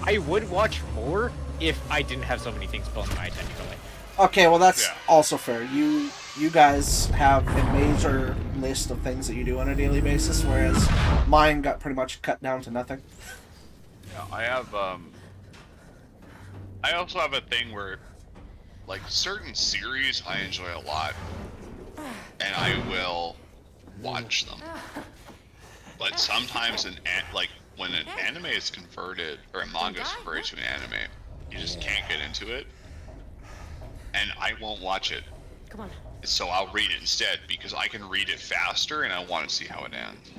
I would watch more if I didn't have so many things pulling my attention away. Okay, well that's also fair. You guys have a major list of things that you do on a daily basis, whereas mine got pretty much cut down to nothing. Yeah, I have, I also have a thing where, like, certain series I enjoy a lot, and I will watch them. But sometimes, when an anime is converted, or a manga is converted to an anime, you just can't get into it, and I won't watch it. Come on. So I'll read it instead, because I can read it faster, and I want to see how it ends.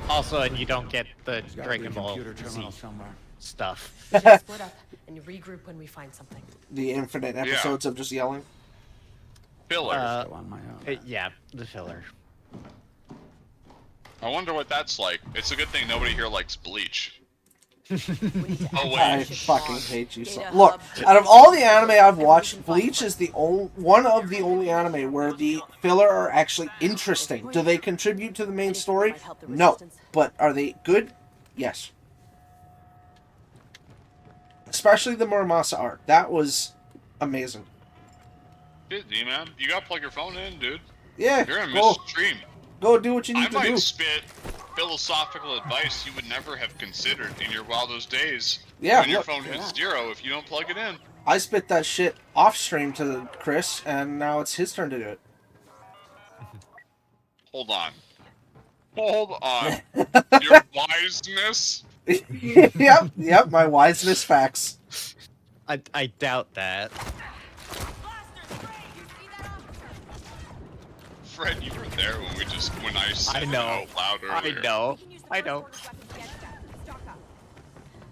Also, and you don't get the Dragon Ball Z stuff. We should split up and regroup when we find something. The infinite episodes of just yelling. Filler. Yeah, the filler. I wonder what that's like. It's a good thing nobody here likes Bleach. Oh I wait. fucking hate you so. Look, out of all the anime I've watched, Bleach is the one of the only anime where the filler are actually interesting. Do they contribute to the main story? No. But are they good? Yes. Especially the Muramasa arc. That was amazing. Shit, D-man. You gotta plug your phone in, dude. Yeah, You're gonna go. miss the stream. Go do what you need I to might do. spit philosophical advice you would never have considered in your wildest days. Yeah, when your look. phone hits 0 if you don't plug it in. I spit that shit off stream to Chris, and now it's his turn to do it. Hold on. Hold on. Your wiseness? Yep, my wiseness facts. I doubt that. Fred, you were there when I said it out loud earlier. I know.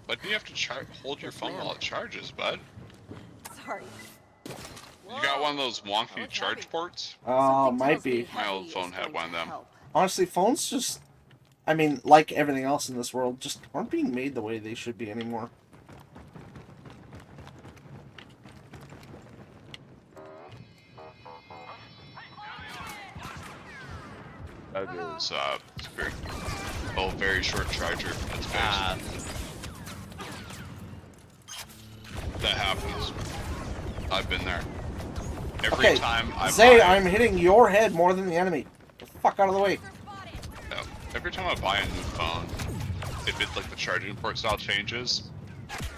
But you have to hold your phone while it charges, bud. Sorry. You got one of those wonky charge ports? Might be. My old phone had one of them. Honestly, phones just, I mean, like everything else in this world, just aren't being made the way they should be anymore. That is, very short charger from its base. That happens. I've been there. Every time I Zay, I'm hitting your head more than the enemy. Get the fuck out of the way. Yeah, every time I buy a new phone, if it's like the charging port style changes,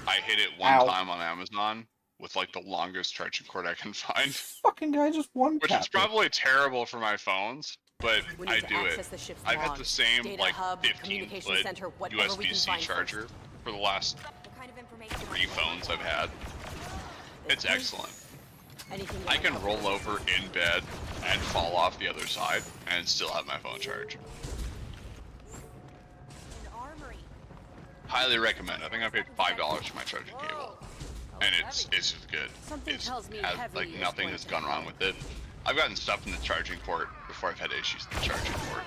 I hit it one time on Amazon with like the longest charging cord I can find. Fucking guy just one Which is probably terrible for my phones, but I do it. I've had the same like 15-foot USB-C charger for the last 3 phones I've had. It's excellent. I can roll over in bed and fall off the other side and still have my phone charged. Highly recommend. I think I paid $5 for my charging cable, and it's just good. Like nothing has gone wrong with it. I've gotten stuff in the charging port before I've had issues with the charging port.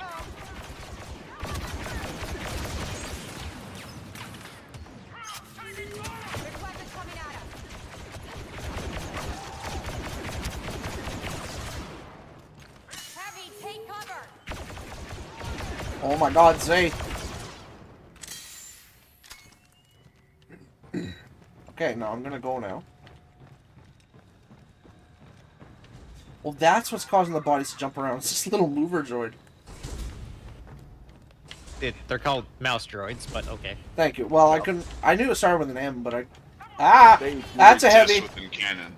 Oh my god, Zay. Okay, now I'm gonna go now. Well, that's what's causing the bodies to jump around. It's this little mover droid. They're called mouse droids, but okay. Thank you. Well, I knew it started with an M, but that's a heavy. Within canon.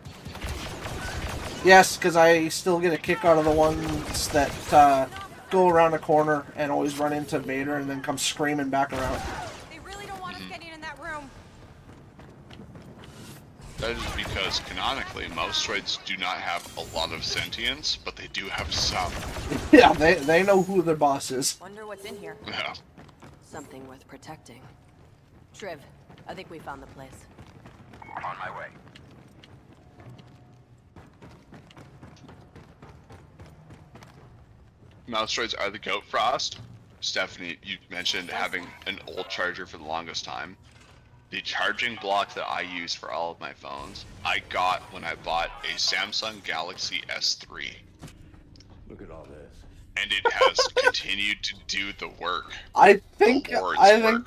Yes, because I still get a kick out of the ones that go around a corner and always run into Vader and then come screaming back around. They really don't want us getting in that room. That is because canonically, mouse droids do not have a lot of sentience, but they do have some. Yeah, they know who their boss is. Wonder what's in here. Yeah. Something worth protecting. Shriv, I think we found the place. On my way. Mouse droids are the goat, Frost. Stephanie, you mentioned having an old charger for the longest time. The charging block that I use for all of my phones, I got when I bought a Samsung Galaxy S3. Look at all this. And it has continued to do the work. I think I've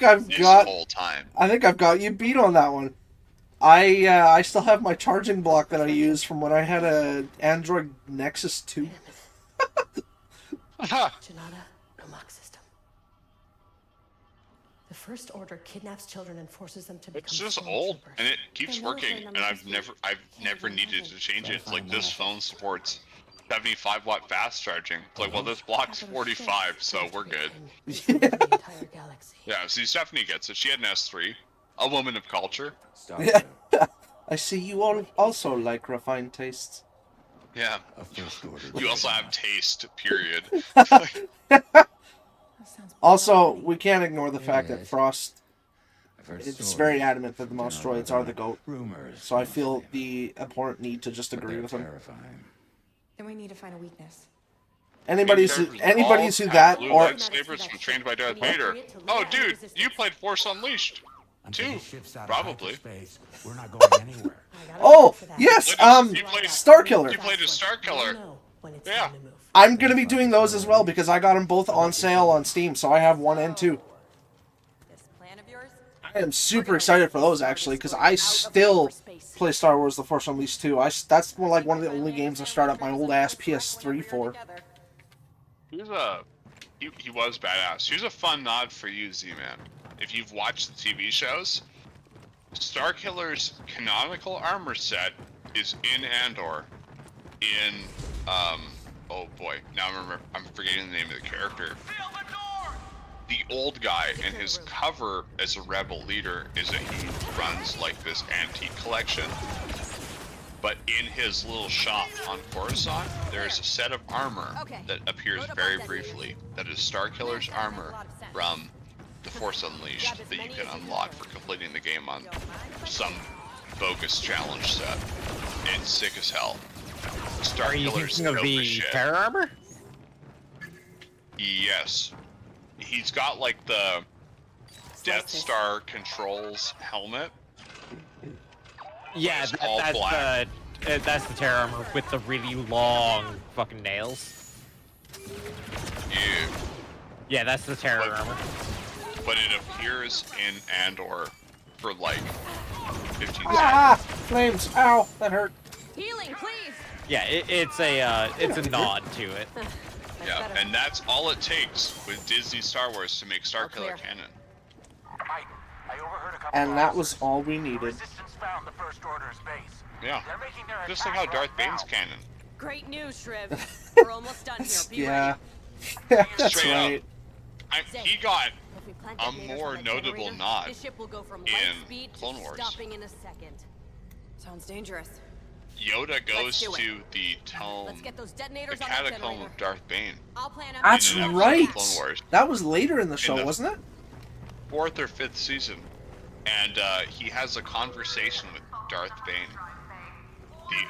got you beat on that one. I still have my charging block that I used from when I had a Android Nexus 2. Janata, no mock system. The First Order kidnaps children and forces them to become It's just old, and it keeps working, and I've never needed to change it. Like, this phone supports 75-watt fast charging. It's like, well, this block's 45, so we're good. Yeah, see, Stephanie gets it. She had an S3, a woman of culture. Yeah. I see you all also like refined tastes. Yeah. You also have taste, period. Also, we can't ignore the fact that Frost is very adamant that the mouse droids are the GOAT. So I feel the important need to just agree with him. Then we need to find a weakness. Anybody's who that blue or lightsabers from Trained by Darth Vader. Oh, dude, you played Force Unleashed. Too, probably. We're not going anywhere. oh yes, Star Killer. You played a Star Killer. Yeah. I'm gonna be doing those as well because I got them both on sale on Steam, so I have 1 and 2. I am super excited for those actually because I still play Star Wars: The Force Unleashed 2. That's one of the only games I start up my old ass PS3 for. He was badass. Here's a fun nod for you, Z-Man. If you've watched the TV shows, Starkiller's canonical armor set is in Andor. In oh boy, now I'm forgetting the name of the character. The old guy, and his cover as a rebel leader is that he runs like this antique collection. But in his little shop on Coruscant, there's a set of armor that appears very briefly. That is Starkiller's armor from The Force Unleashed that you can unlock for completing the game on some bogus challenge set. It's sick as hell. Are you Starkiller's thinking of dope as the shit. Terror armor? Yes. He's got like the Death Star controls helmet. Yeah, that's the Terror armor with the really long fucking nails. Yeah. Yeah, that's the Terror armor. But it appears in Andor for like 15 seconds. Ah, flames! Ow, that hurt. Healing, please. Yeah, it's a nod to it. Yeah, and that's all it takes with Disney Star Wars to make Starkiller canon. I overheard a couple And that was all we needed. Resistance found the First Order's base. Yeah, They're making their just like attack how Darth right Bane's now. canon. Great news, Shriv. We're almost done here. Be Yeah. ready. That's Straight right. up. He got If we plant a detonators more on that notable generator, nod the ship will go from in light speed Clone to Wars. stopping in a second. Sounds dangerous. Yoda goes do it. to the tome, Let's get those the detonators on that catacomb generator. of Darth Bane. I'll plan out. That's in an episode of right. Clone Wars. That was later in the show, the- wasn't it? 4th or 5th season, and he has a conversation with Darth Bane,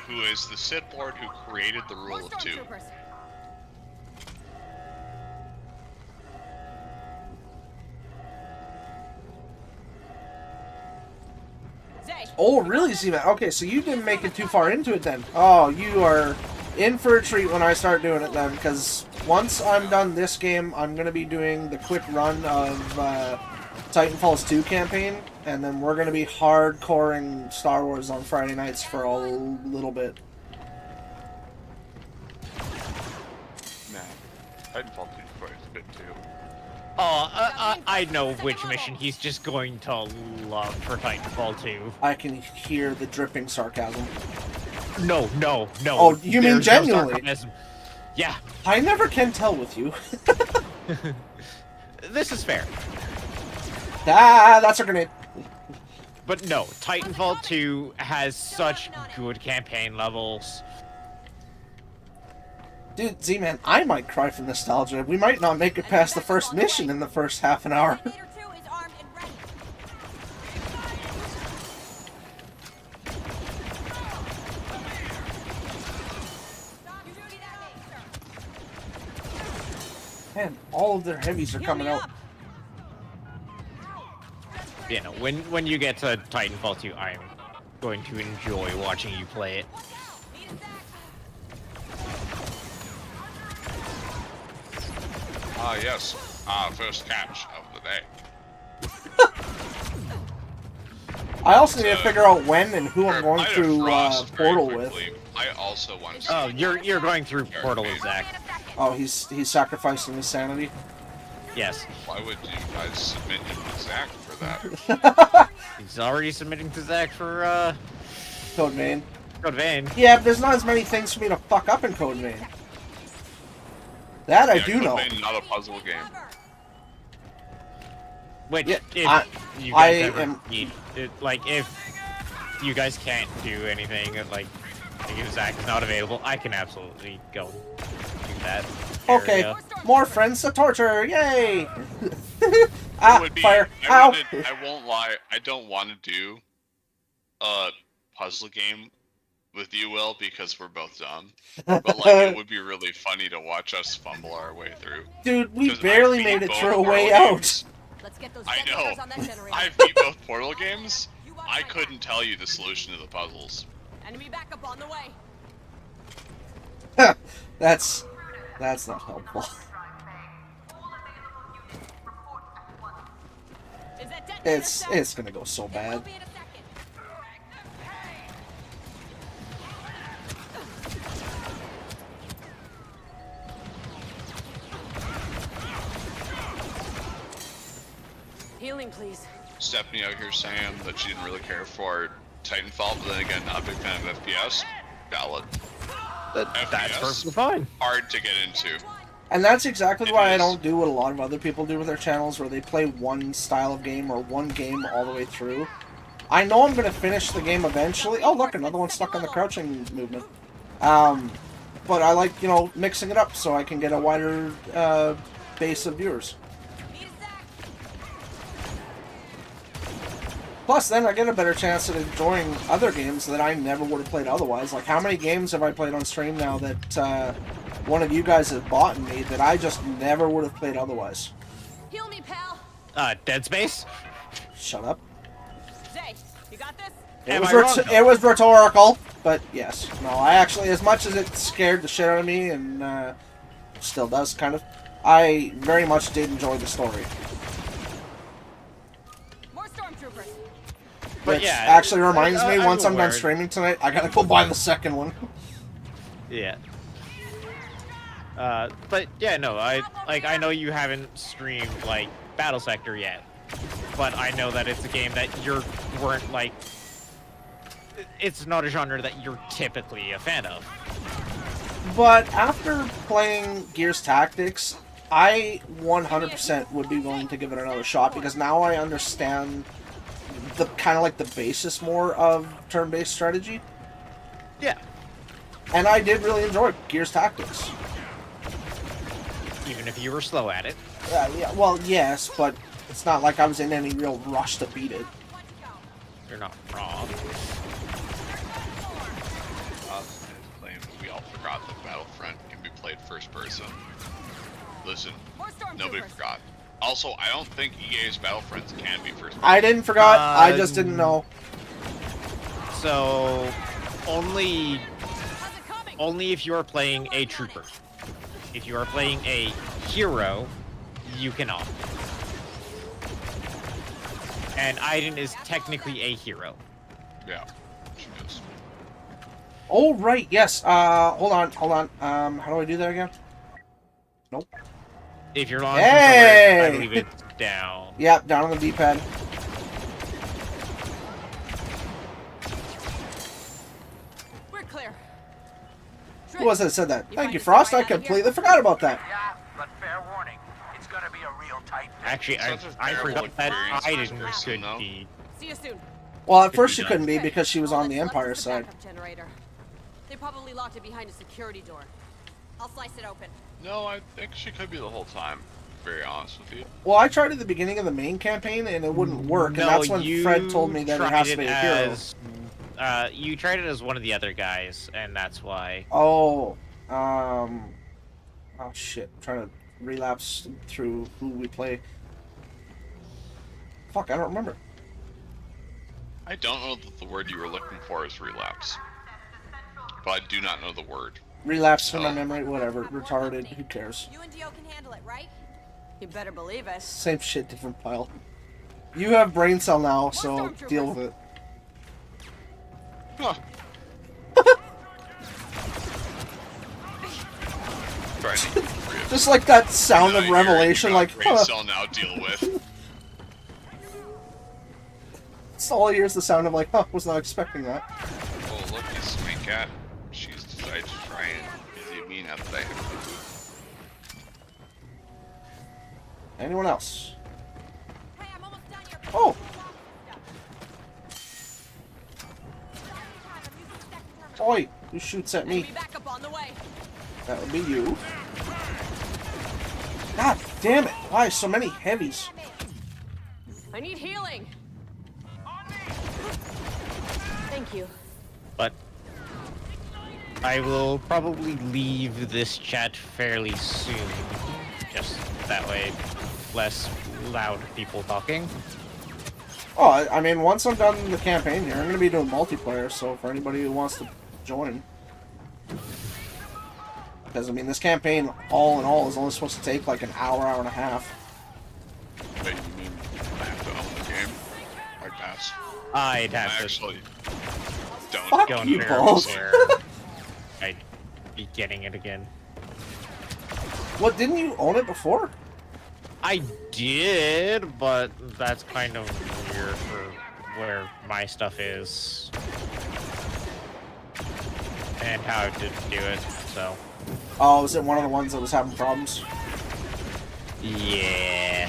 who is the Sith Lord who created the rule of 2. Stormtroopers. Zay, Oh, really, Z-Man? Okay, so you didn't make it too far into it then. Oh, you are in for a treat when I start doing it then, because once I'm done this game, I'm going to be doing the quick run of Titanfall's 2 campaign, and then we're going to be hardcoring Star Wars on Friday nights for a little bit. Nah, Titanfall 2 is quite a bit too. Oh, I know which mission he's just going to love for Titanfall 2. I can hear the dripping sarcasm. No. Oh, you mean There's no genuinely? sarcasm. Yeah, I never can tell with you. this is fair. Ah, that's a grenade. But no, Titanfall 2 has such good campaign levels. Dude, Z-Man, I might cry from nostalgia. We might not make it past the first mission in the first half an hour. Detonator 2 is armed and ready. You do need that, sir. Man, all of their heavies are Heal coming me out. up. You know, when you get to Titanfall 2, I'm going to enjoy watching you play it. Ah, yes. First catch of the day. I also need to figure out when and who I'm going I had a through Frost very Portal with. quickly. I also want to see Oh, you're going through Portal with Zach. Oh, he's sacrificing his sanity. Yes. Why would you guys submit him to Zach for that? He's already submitting to Zach for, Code Vein. Code Vein. Yeah, but there's not as many things for me to fuck up in Code Vein. That I do Code know. Vein, not a puzzle game. Which, Yeah, if you I guys ever am- need, like, if you guys can't do anything, like if Zach is not available, I can absolutely go do that. Okay, area. more friends to torture! Yay! It would be, Fire! I Ow! won't lie, I don't want to do a puzzle game with you, Will, because we're both dumb. But like, it would be really funny to watch us fumble our way through. Dude, we 'Cause I barely beat made it both through a Portal way out. games. Let's get those I know. detonators on that generator. I beat both Portal games. I couldn't tell you the solution to the puzzles. Enemy backup on the way. That's not helpful. Is that detonator It's gonna go so bad. We'll be in a second. Healing, please. Stephanie out here saying that she didn't really care for Titanfall, but then again, not a big fan of FPS. Valid. That's FPS, perfectly fine. hard to get into. And that's exactly It why I is. don't do what a lot of other people do with their channels, where they play one style of game or one game all the way through. I know I'm going to finish the game eventually. Oh, look, another one stuck on the crouching movement. But I like, mixing it up so I can get a wider base of viewers. Plus, then I get a better chance at enjoying other games that I never would have played otherwise. Like, how many games have I played on stream now that one of you guys has bought me that I just never would have played otherwise? Heal me, pal. Dead Space? Shut up. Zay, you got this? It was rhetorical, but yes. No, I actually, as much as it scared the shit out of me, and still does, kind of, I very much did enjoy the story. More stormtroopers. Which yeah, actually reminds me, I'm once I'm done aware. streaming tonight, I gotta go buy the second one. Yeah. But yeah, no, I know you haven't streamed like Battle Sector yet, but I know that it's a game that weren't like. It's not a genre that you're typically a fan of. But after playing Gears Tactics, I 100% would be willing to give it another shot, because now I understand the kind of like the basis more of turn-based strategy. Yeah. And I did really enjoy Gears Tactics. Even if you were slow at it. Yeah, well, yes, but it's not like I was in any real rush to beat it. You're not wrong. We all forgot that Battlefront can be played first person. Listen, nobody forgot. Also, I don't think EA's Battlefronts can be first person. I didn't forget, I just didn't know. So, only if you are playing a trooper. If you are playing a hero, you cannot. And Aiden is technically a hero. Yeah, she is. Oh, right, yes. Hold on. How do I do that again? Nope. If you're on Hey! controller, I believe it's down. Yep, down on the D-pad. We're clear. Who was it that said that? Thank you, Frost. I completely forgot about that. Yeah, but fair warning. It's gonna be a real tight fit. Actually, Such a I terrible forgot that experience Aiden for us, could no? be. See you soon. Well, at Could first be she done. couldn't be because she was on the Empire Left is the side. backup generator. They probably locked it behind a security door. I'll slice it open. No, I think she could be the whole time. To be very honest with you. Well, I tried at the beginning of the main campaign and it wouldn't work, No, and that's when you Fred told me that it tried has to be a hero. You tried it as one of the other guys, and that's why. Oh, shit. I'm trying to relapse through who we play. Fuck, I don't remember. I don't know that the word you were looking for is relapse. But I do not know the word. Relapse from my memory, whatever. Retarded, who cares? You and Dio can handle it, right? You better believe it. Same shit, different pile. You have brain cell now, so deal with it. Huh. Just like that sound of revelation, like, brain huh. cell now deal with. It's all I hear is the sound of like, huh, was not expecting that. Oh, look, it's my cat. She's decided to try and busy me now that I have food. Anyone else? Oh! Oi! Who shoots at me? That would be you. God damn it! Why so many heavies? I need healing. Thank you. But I will probably leave this chat fairly soon. Just that way, less loud people talking. Oh, I mean, once I'm done the campaign here, I'm going to be doing multiplayer, so for anybody who wants to join. Because, I mean, this campaign, all in all, is only supposed to take like an hour, hour and a half. Wait, you mean I have to own the game? Like pass? I'd have to actually don't Fuck go you in both. where I'd be getting it again. What, didn't you own it before? I did, but that's kind of weird for where my stuff is. And how I did do it, so. Oh, was it one of the ones that was having problems? Yeah.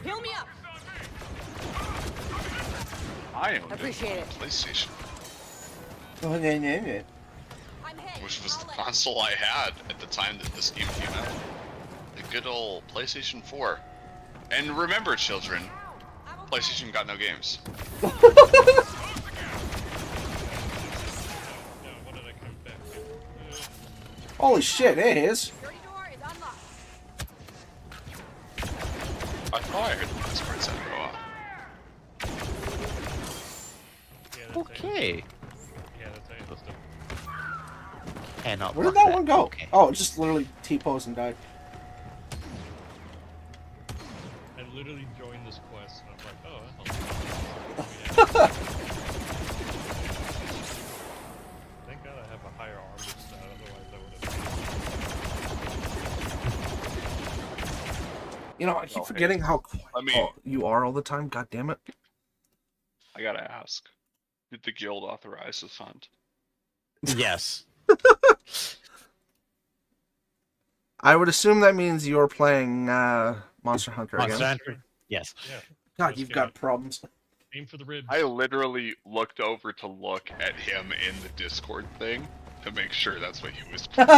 Heal me up. I owned Appreciate it. PlayStation, Oh, yeah. which was the console I had at the time that this game came out. The good old PlayStation 4. And remember, children, PlayStation got no games. Holy shit, it is. I thought I heard the Discord sound go off. Okay. Yeah, that's how you're supposed to. Cannot Where did block that one go? Okay. Oh, it just literally T-posed and died. I literally joined this quest and I'm like, oh, thank God I have a higher armor stat, otherwise I would have. You know, I keep forgetting how quiet you are all the time. God damn it. I gotta ask, did the guild authorize this hunt? Yes. I would assume that means you're playing Monster Hunter again. Monster Hunter? Yes. Yeah. God, you've got problems. Aim for the ribs. I literally looked over to look at him in the Discord thing to make sure that's what he was playing.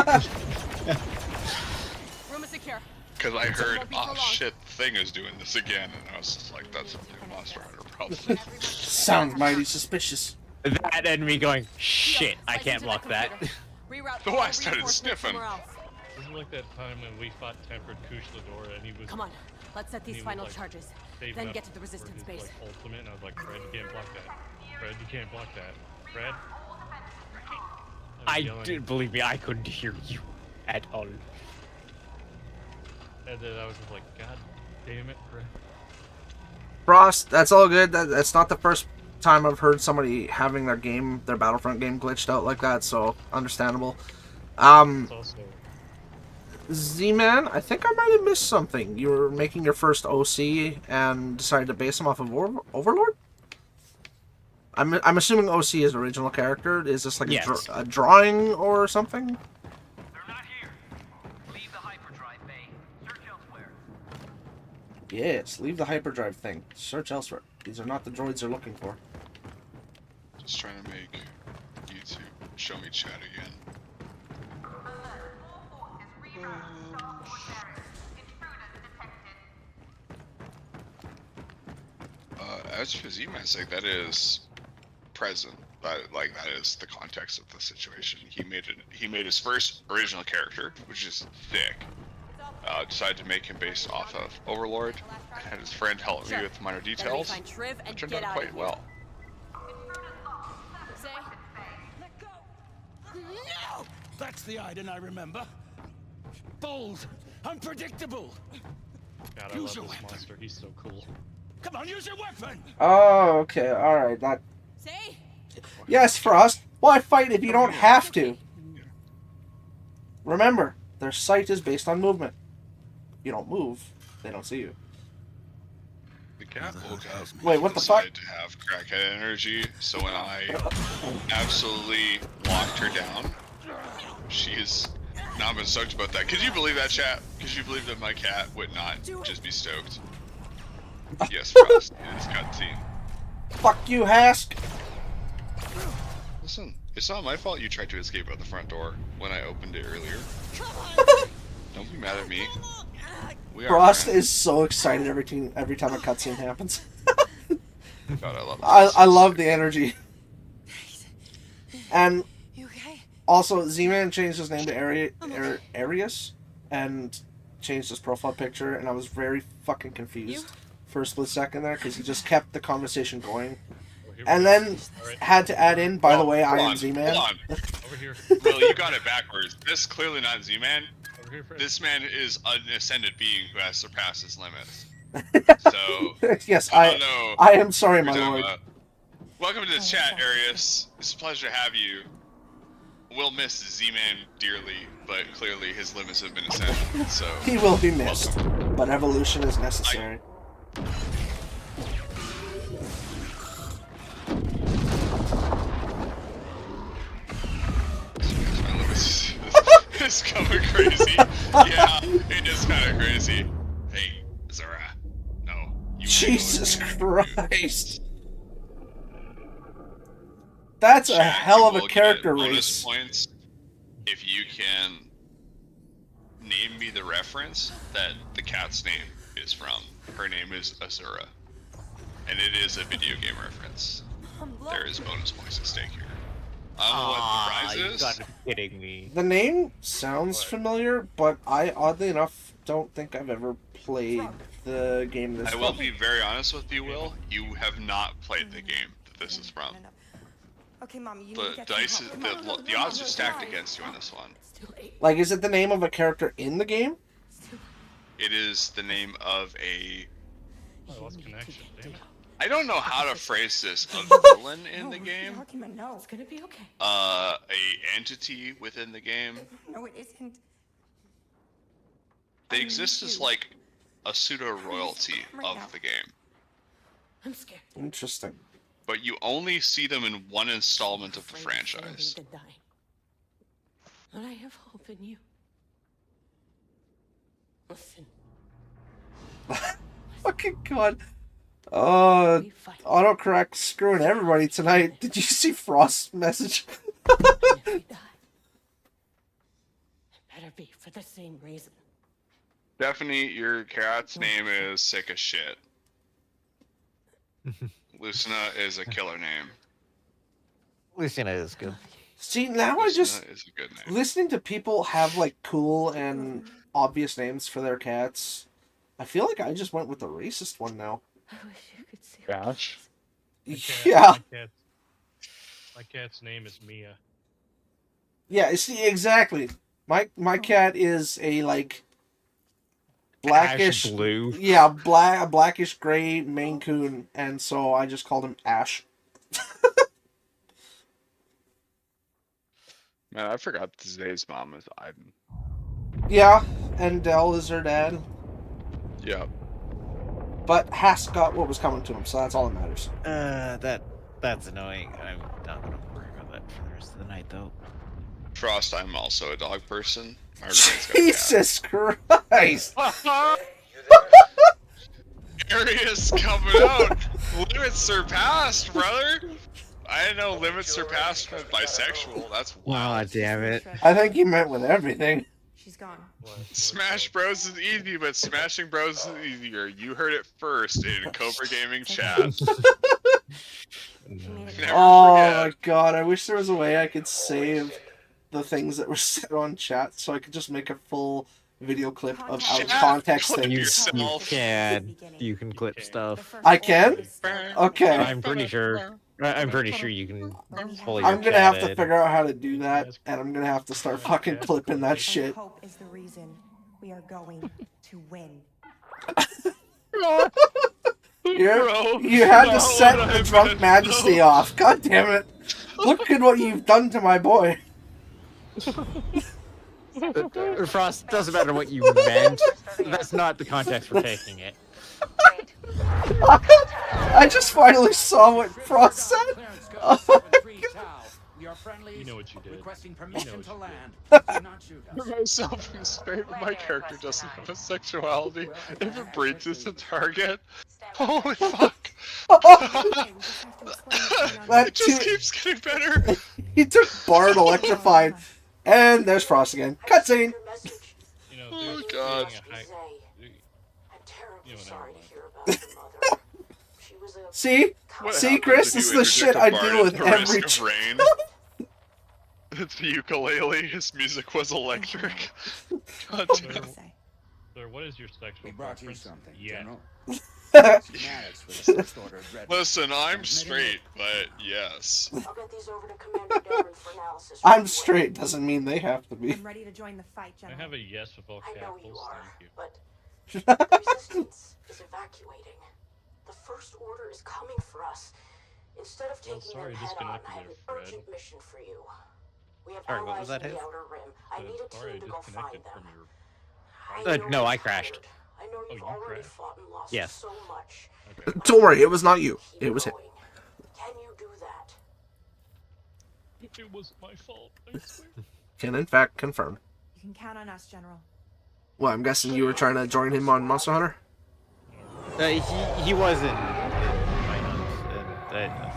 Room is secure. Because I heard, oh shit, the thing is doing this again, and I was just like, that's a new Monster Hunter problem. Sounds mighty suspicious. That and me going, shit, I can't block that. So I started sniffing. This is like that time when we fought Tempered Kushlador and he was. Come on, let's set these he was, final like, charges. saving Then up get to the for resistance his, base. Like, ultimate, and I was like, Fred, you can't block that. Fred, you can't block that. Fred. I did, believe me, I couldn't hear you at all. And then I was just like, God damn it, Fred. Frost, that's all good. That's not the first time I've heard somebody having their Battlefront game glitched out like that, so understandable. It's also... Z-Man, I think I might have missed something. You were making your first OC and decided to base him off of Overlord? I'm assuming OC is original character. Is this like Yes. a drawing or something? Yes, leave the hyperdrive thing. Search elsewhere. These are not the droids they're looking for. Just trying to make YouTube show me chat again. As for Z-Man's sake, that is present. That is the context of the situation. He made his first original character, which is thick. Decided to make him based off of Overlord. Had his friend help me with minor details. It turned out quite well. No! That's the Iden I remember. Bold, unpredictable. God, I Use love your this weapon. monster. He's so cool. Come on, use your weapon! Oh, okay, alright. That. Say? Yes, Frost. Why fight if you don't have to? Remember, their sight is based on movement. If you don't move, they don't see you. The cat woke up. Wait, what the fuck? Decided to have crackhead energy, so when I absolutely locked her down, she's not been stoked about that. Could you believe that, chat? Could you believe that my cat would not just be stoked? Yes, Frost, it is cutscene. Fuck you, Hask. Listen, it's not my fault you tried to escape out the front door when I opened it earlier. Don't be mad at me. We are Frost friends. is so excited every time a cutscene happens. God, I love it. I love the energy. And You okay? also, Z-Man changed his name to Arius and changed his profile picture, and I was very fucking confused for a split second there because he just kept the conversation going. And then had to add in, by the way, I am Z-Man. Hold on. Over here. Well, you got it backwards. This is clearly not Z-Man. Over here, Fred. This man is an ascended being who has surpassed his limits. So, yes, I don't know I am sorry, what my you're talking lord. about. Welcome to the chat, Arius. It's a pleasure to have you. We'll miss Z-Man dearly, but clearly his limits have been ascended, so... He will be missed, but evolution is necessary. It's coming crazy. Yeah, it is kind of crazy. Hey, Zara. No. Jesus Christ. That's a hell of a character bonus race. Points if you can name me the reference that the cat's name is from. Her name is Azura. And it is a video game reference. There is bonus points at stake here. I don't know what the prize is. You gotta be kidding me. The name sounds familiar, but I, oddly enough, don't think I've ever played the game this I will be very honest with you, Will. You have not played the game that this is from. Okay, Mom, you need The to get dice, some help. the odds are stacked against you in this one. Like, is it the name of a character in the game? It is the name of a... Oh, lost connection. Damn it. I don't know how to phrase this. A villain in the game? No, it's gonna be okay. A entity within the game? No, it isn't. They exist as like a pseudo-royalty of the game. I'm scared. Interesting. But you only see them in one installment of the franchise. But I have hope in you. Listen. Fucking God. Autocorrect screwing everybody tonight. Did you see Frost's message? It better be for the same reason. Stephanie, your cat's name is Sick as Shit. Lucina is a killer name. Lucina is good. See, now I just... Lucina is a good name. Listening to people have, like, cool and obvious names for their cats, I feel like I just went with the racist one now. I wish you could see. Gosh. Yeah. My cat's name is Mia. Yeah, see, exactly. My cat is a, like, blackish... Ash blue. Yeah, blackish gray Maine Coon, and so I just called him Ash. Man, I forgot today's mom is Iden. Yeah, and Dell is her dad. Yep. But Hask got what was coming to him, so that's all that matters. That's annoying. I'm not gonna worry about that for the rest of the night, though. Frost, I'm also a dog person. My Jesus Christ! Arius coming out. Limits surpassed, brother. I didn't know limits surpassed meant bisexual. That's wild. Aw, damn it. I think he meant with everything. She's gone. Smash Bros is easy, but smashing Bros is easier. You heard it first in Cobra Gaming chat. Oh my God! I wish there was a way I could save the things that were said on chat, so I could just make a full video clip of out of context things. You can clip stuff. I can? Okay. I'm pretty sure you can pull your I'm gonna chat have to in. figure out how to do that, and I'm gonna have to start fucking clipping that shit. Hope is the reason we are going to win. You had to set the drunk majesty off. God damn it! Look at what you've done to my boy. Frost, doesn't matter what you meant. That's not the context for taking it. I just finally saw what Frost said. You know what you did. Requesting permission to land. Myself in space, my character doesn't have a sexuality. If it breaches the target, holy fuck! That it just keeps getting better. He took Bard Electrified, and there's Frost again. Cutscene. You know, oh God. See? See, Chris, this is the shit I deal with every rain. It's the ukulele. His music was electric. God damn. Sir, what is your sexual We brought you preference? something, Yeah. General. Schematics for the first order of Red. Listen, I'm straight, but yes. I'll get these over to Commander Devon for analysis. I'm straight doesn't mean they have to be. I'm ready to join the fight, I General. have a yes with all I know you capitals. are, Thank you. but the resistance is evacuating. The First Order is coming for us. Instead of Well, taking sorry, them head on, disconnected I have there, an Fred. urgent mission for you. We have Sorry, what was allies that, in the Hiv? Outer Rim. I need a Sorry, I team to go find disconnected them. from your. I No, know I you're crashed. tired. I know you've you already crashed? fought and lost Yes. so much. Okay. Don't worry, it was not you. It was him. Going. Can you do that? It was my fault. I swear. Can in fact confirm. You can count on us, General. Well, I'm guessing you were trying to join him on Monster Hunter? He wasn't in my hunt. And,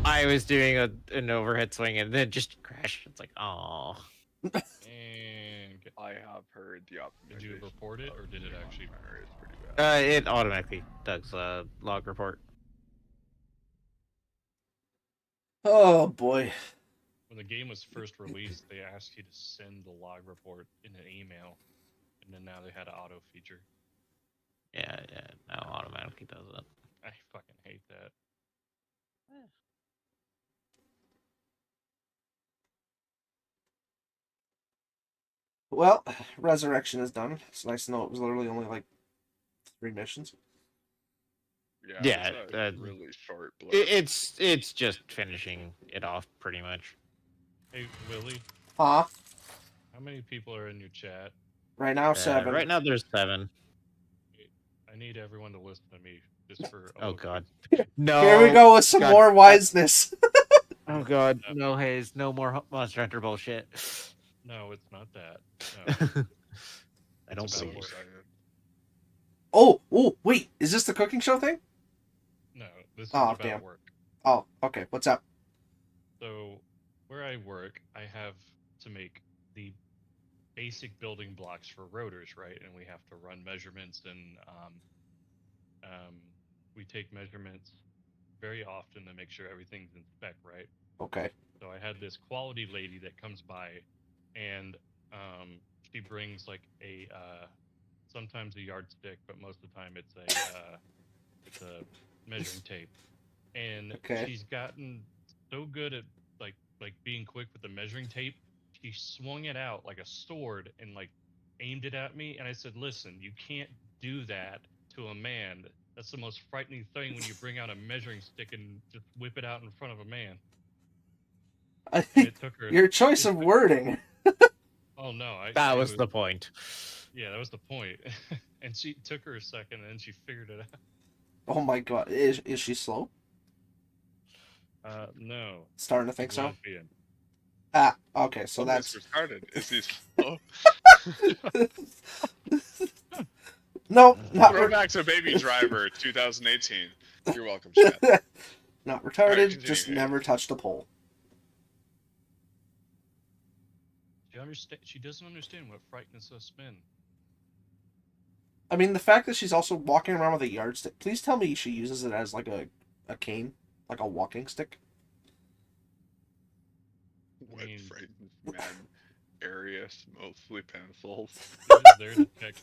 I was doing an overhead swing and then just crashed. It's like, oh. And I have heard the did you report it or did it actually? It's pretty bad. It automatically does log report. Oh boy. When the game was first released, they asked you to send the log report in an email, and then now they had an auto feature. Yeah, now automatically does it. I fucking hate that. Well, Resurrection is done. It's nice to know it was literally only like 3 missions. Yeah, it's a really short blur. It's just finishing it off pretty much. Hey, Willie. Huh? How many people are in your chat? Right now, 7. Right now, there's 7. I need everyone to listen to me just for. Oh God. No. Here we go with some God. more wiseness. Oh God. No, Hayes. No more Monster Hunter bullshit. No, it's not that. No. I don't believe it. Oh, wait. Is this the cooking show thing? No, this is Oh, about damn. work. Oh, okay. What's up? So, where I work, I have to make the basic building blocks for rotors, right? And we have to run measurements, and we take measurements very often to make sure everything's in spec, right? Okay. So I had this quality lady that comes by, and she brings like a sometimes a yardstick, but most of the time it's a measuring tape. And Okay. she's gotten so good at like being quick with the measuring tape. She swung it out like a sword and like aimed it at me. And I said, "Listen, you can't do that to a man. That's the most frightening thing when you bring out a measuring stick and just whip it out in front of a man." I think your choice of wording. Oh no, that was the point. Yeah, that was the point. And she took her a second, and then she figured it out. Oh my God. Is she slow? No. Starting to think so? Lesbian. Ah, okay, so Almost that's... retarded. Is he slow? No, not... Throwback to Baby Driver 2018. You're welcome, Chad. Not retarded, Right, just continue. never touched a pole. She doesn't understand what frightens us men. I mean, the fact that she's also walking around with a yardstick. Please tell me she uses it as like a cane, like a walking stick. What frightens men? Areas, mostly pencils. She's there to check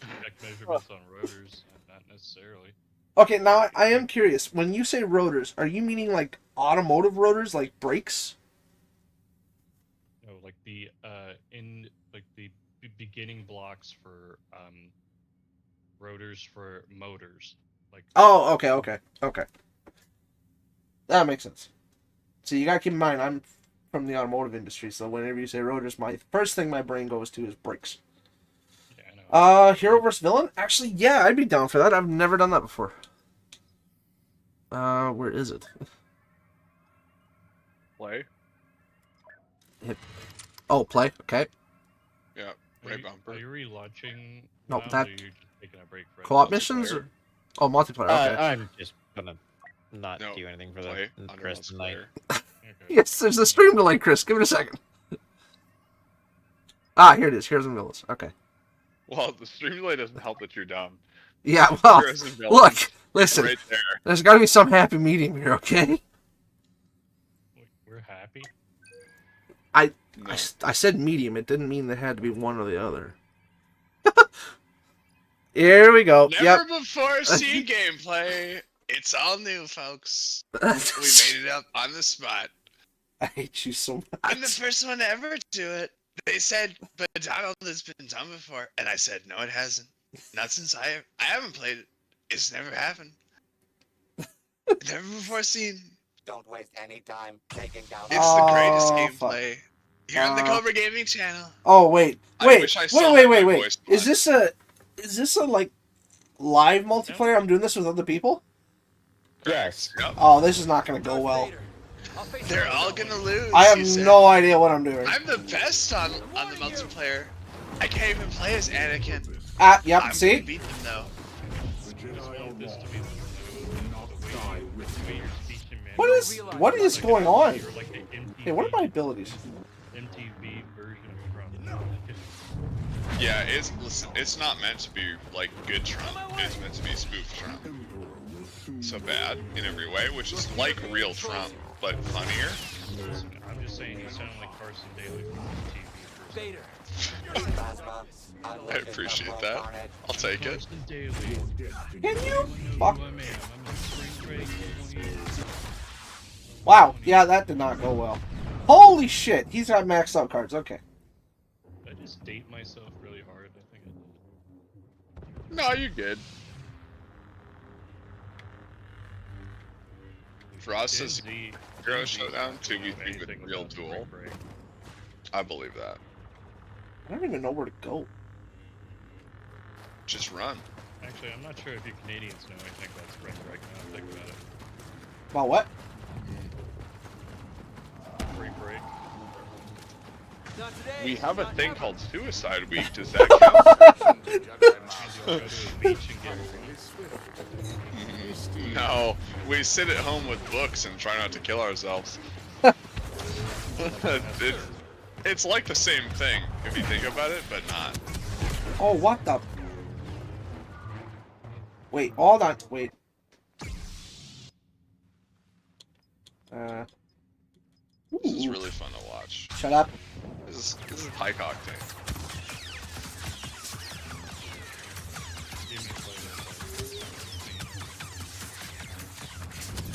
measurements on rotors, not necessarily. Okay, now I am curious. When you say rotors, are you meaning like automotive rotors, like brakes? No, like the beginning blocks for rotors for motors. Like. Oh, okay. That makes sense. So you gotta keep in mind, I'm from the automotive industry, so whenever you say rotors, my first thing my brain goes to is brakes. Yeah, I know. Hero vs. villain? Actually, yeah, I'd be down for that. I've never done that before. Where is it? Play? Oh, play. Okay. Yeah, right bumper. Are you relaunching? No, now, that... Or are you just taking a break for Co-op missions? Or... Oh, multiplayer, okay. I'm just gonna not do anything for the rest of the night. Yes, there's a stream delay, Chris. Give it a second. Ah, here it is. Here's the villains. Okay. Well, the stream delay doesn't help that you're dumb. Yeah, well, Heroes and villains, look, listen. right there. There's got to be some happy medium here, okay? We're happy. No. I said medium. It didn't mean they had to be one or the other. Here we go. Never before seen gameplay. It's all new, folks. We made it up on the spot. I hate you so much. I'm the first one to ever do it. They said, but Donald has been done before. And I said, no, it hasn't. Not since I haven't played it. It's never happened. Never before seen. Don't waste any time taking down. It's the greatest fuck. gameplay. Here on the Cobra Gaming channel. Oh wait. Wait, voice Is this a like live multiplayer? I'm doing this with other people? Yes. Yep. Oh, this is not gonna go well. They're all gonna lose. I have he said. no idea what I'm doing. I'm the best on the multiplayer. I can't even play as Anakin. Yep, I'm see? gonna beat them though. What is going on? Hey, what are my abilities? MTV version of Trump. Yeah, listen, it's not meant to be like good Trump. It's meant to be spoof Trump. So bad in every way, which is like real Trump, but funnier. I'm just saying, you sound like Carson Daly from MTV. I appreciate that. I'll take it. Can you? Fuck. Wow, yeah, that did not go well. Holy shit, he's got maxed out cards. Okay. I just date myself really hard. I think I did. No, you're good. Frost says Hero Showdown 2v3 with real duel. I believe that. I don't even know where to go. Just run. Actually, I'm not sure if you Canadians know anything about spring break now. Think about it. About what? Spring break. We have a thing called Suicide Week. Does that count? No, we sit at home with books and try not to kill ourselves. It's like the same thing if you think about it, but not. Oh, what the? Wait, hold on. Wait. This is really fun to watch. Shut up. This is high octane.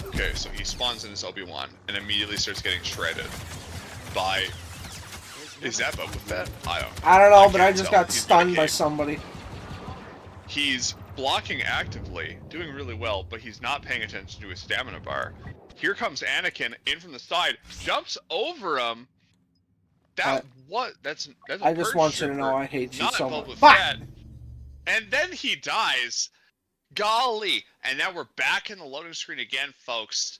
Okay, so he spawns in his Obi-Wan and immediately starts getting shredded by... Is that Boba Fett? I don't know, but I can't just tell. got He's stunned by Renegade. somebody. He's blocking actively, doing really well, but he's not paying attention to his stamina bar. Here comes Anakin in from the side, jumps over him. That's a I just purge want you to trooper, know I hate you not so Boba much. Fett. And then he dies. Golly! And now we're back in the loading screen again, folks.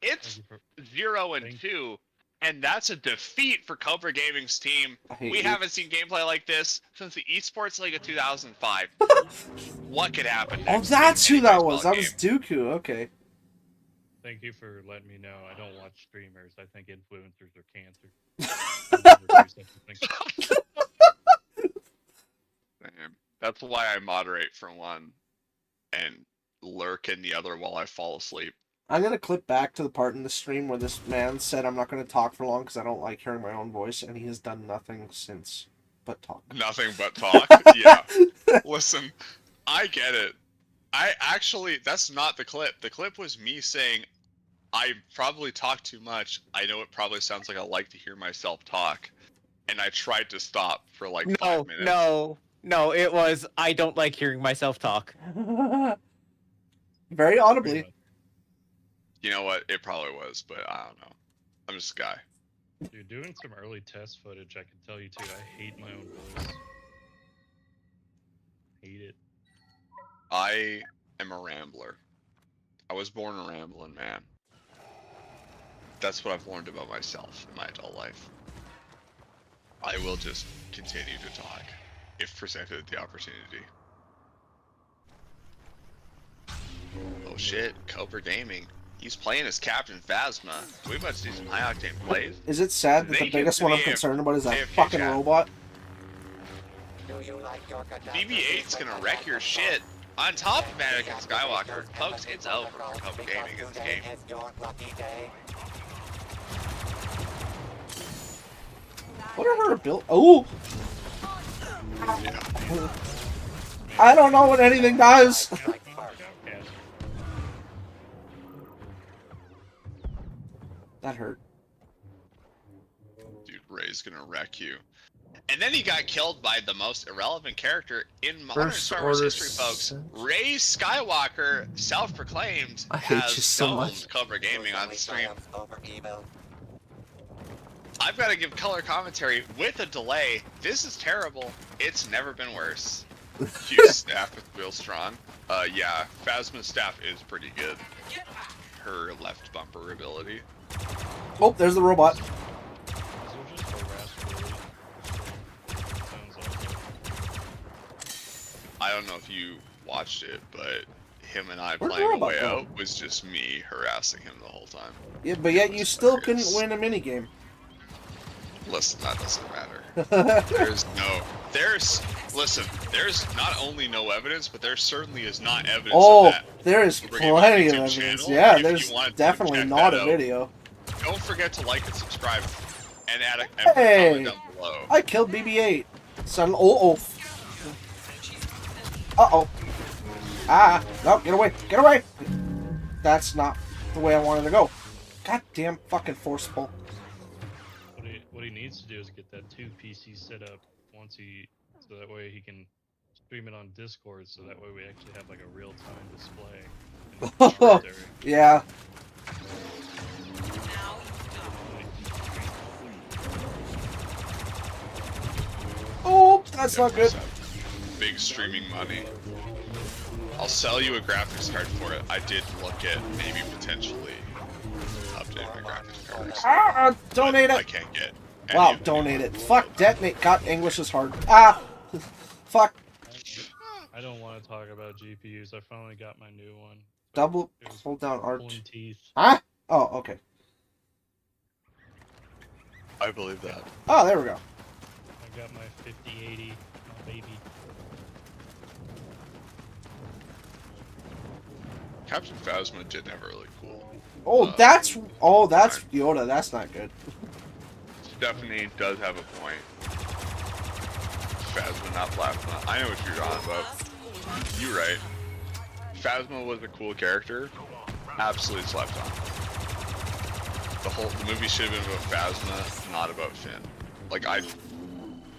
It's 0-2, and that's a defeat for Cobra Gaming's team. We haven't seen gameplay like this since the Esports League of 2005. What could happen Oh, next? that's who that was. That game. was Dooku. Okay. Thank you for letting me know. I don't watch streamers. I think influencers are cancer. Damn. That's why I moderate for one and lurk in the other while I fall asleep. I'm gonna clip back to the part in the stream where this man said I'm not gonna talk for long because I don't like hearing my own voice, and he has done nothing since but talk. Nothing but talk? Yeah. Listen, I get it. That's not the clip. The clip was me saying, I probably talk too much. I know it probably sounds like I like to hear myself talk. And I tried to stop for like 5 minutes. No, it was, I don't like hearing myself talk. Very audibly. You know what? It probably was, but I don't know. I'm just a guy. Dude, doing some early test footage, I can tell you too, I hate my own voice. Hate it. I am a rambler. I was born a rambling man. That's what I've learned about myself in my adult life. I will just continue to talk if presented the opportunity. Oh shit, Cobra Gaming. He's playing as Captain Phasma. We about to see some high octane plays. Is it sad that the biggest one I'm concerned about is that fucking robot? BB-8's gonna wreck your shit. On top of Anakin Skywalker, folks, it's over. Cobra Gaming is the game. What are her build? Oh! I don't know what anything does. That hurt. Dude, Ray's gonna wreck you. And then he got killed by the most irrelevant character in modern Star Wars history, folks. Ray Skywalker, self-proclaimed, I hate has you so domed much. Cobra Gaming on the stream. I've got to give color commentary with a delay. This is terrible. It's never been worse. Hugh's staff is real strong. Yeah, Phasma's staff is pretty good. Her left bumper ability. Oh, there's the robot. I don't know if you watched it, but him and I Where'd the playing robot Way go? Out was just me harassing him the whole time. Yeah, but yet you still couldn't win a minigame. Listen, that doesn't matter. Listen, there's not only no evidence, but there certainly is not evidence Oh, of that. there is plenty of evidence. Yeah, there's definitely not a video. Don't forget to like and subscribe, and add a Hey, comment down below. I killed BB-8. Son, oh. Uh-oh. Ah, no, get away, get away. That's not the way I wanted to go. Goddamn fucking forceful. What he needs to do is get that 2 PC set up so that way he can stream it on Discord, so that way we actually have like a real-time display. Yeah. Oh, that's not good. Big streaming money. I'll sell you a graphics card for it. I did look at maybe potentially updating my graphics cards. Ah, donate it. I can't get. Wow, donate it. Fuck, detonate. God, English is hard. Ah, fuck. I don't want to talk about GPUs. I finally got my new one. Double, hold down R2. Pulling teeth. Ah? Oh, okay. I believe that. Oh, there we go. I got my 5080, my baby. Captain Phasma did have a really cool. Oh, that's Yoda. That's not good. Stephanie does have a point. Phasma, not Plasma. I know what you're on about. You're right. Phasma was a cool character. Absolutely slept on. The movie should have been about Phasma, not about Finn.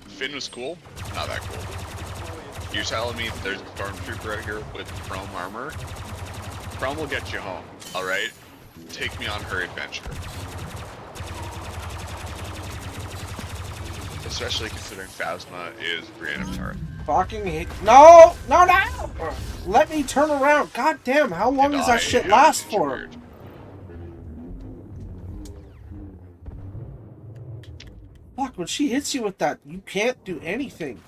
Finn was cool, not that cool. You're telling me there's a stormtrooper out here with chrome armor? Chrome will get you home, alright? Take me on her adventure. Especially considering Phasma is Brienne of Tarth. Fucking hate. No! No, no! Let me turn around. God damn, how long does that shit last for? Fuck, when she hits you with that, you can't do anything.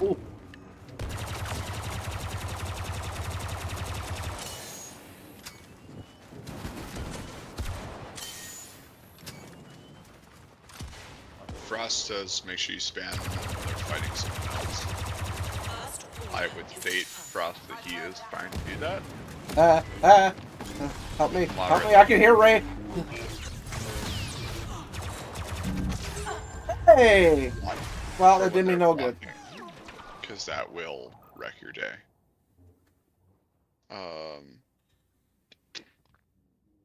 Ooh. Frost says make sure you spam when they're fighting someone else. I would bait Frost that he is trying to do that. Help me. Help me, I can hear Ray. Hey! Well, that did me no good. Because that will wreck your day.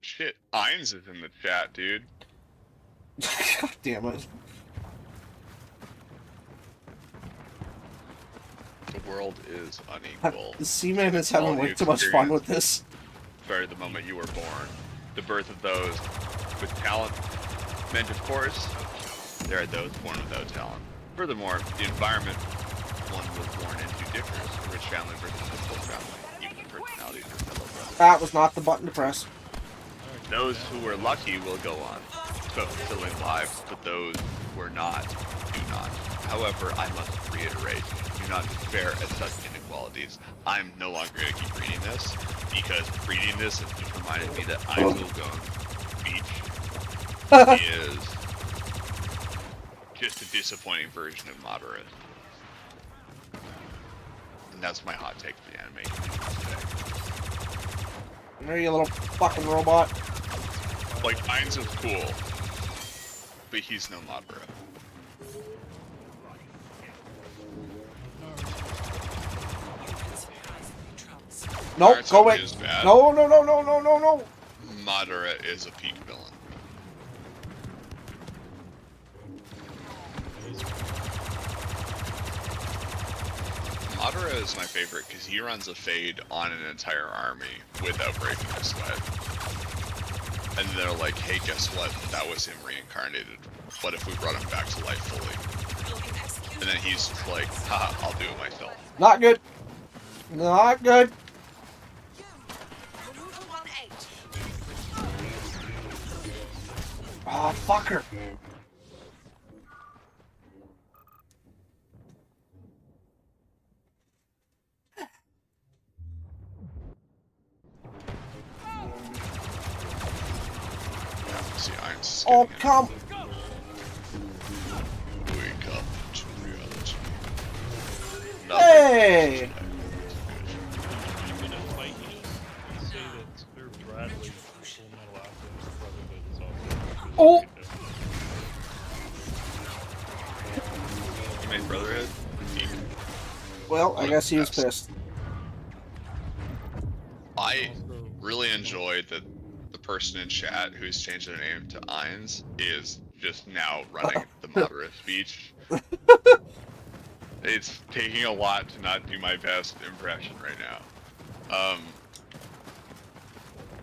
Shit, Ainz is in the chat, dude. God damn it. The world is unequal. The Seaman is having way too much fun with this. Started the moment you were born. The birth of those with talent meant, of course, there are those born without talent. Furthermore, the environment one was born into differs. A rich family versus a poor family. Even personalities are fellow brothers. That was not the button to press. Those who were lucky will go on to fulfilling lives, but those who are not, do not. However, I must reiterate, do not despair at such inequalities. I'm no longer going to keep reading this, because reading this has just reminded me that Eiffelgone Beach is just a disappointing version of Moderate. And that's my hot take for the anime today. There you little fucking robot. Like, Ainz is cool, but he's no Madara. Nope, Naruto go away. is bad. No, no, no, no, no, no, no. Madara is a peak villain. Madara is my favorite because he runs a fade on an entire army without breaking a sweat. And they're like, hey, guess what? That was him reincarnated. What if we brought him back to life fully? And then he's just like, haha, I'll do it myself. Not good. Not good. Oh, fucker. Yeah, see, Ainz. Oh, come. Wake up to reality. Hey! Oh! You made Brotherhood? Well, I guess he was pissed. I really enjoyed that the person in chat who's changed their name to Ainz is just now running the Madara speech. It's taking a lot to not do my best impression right now.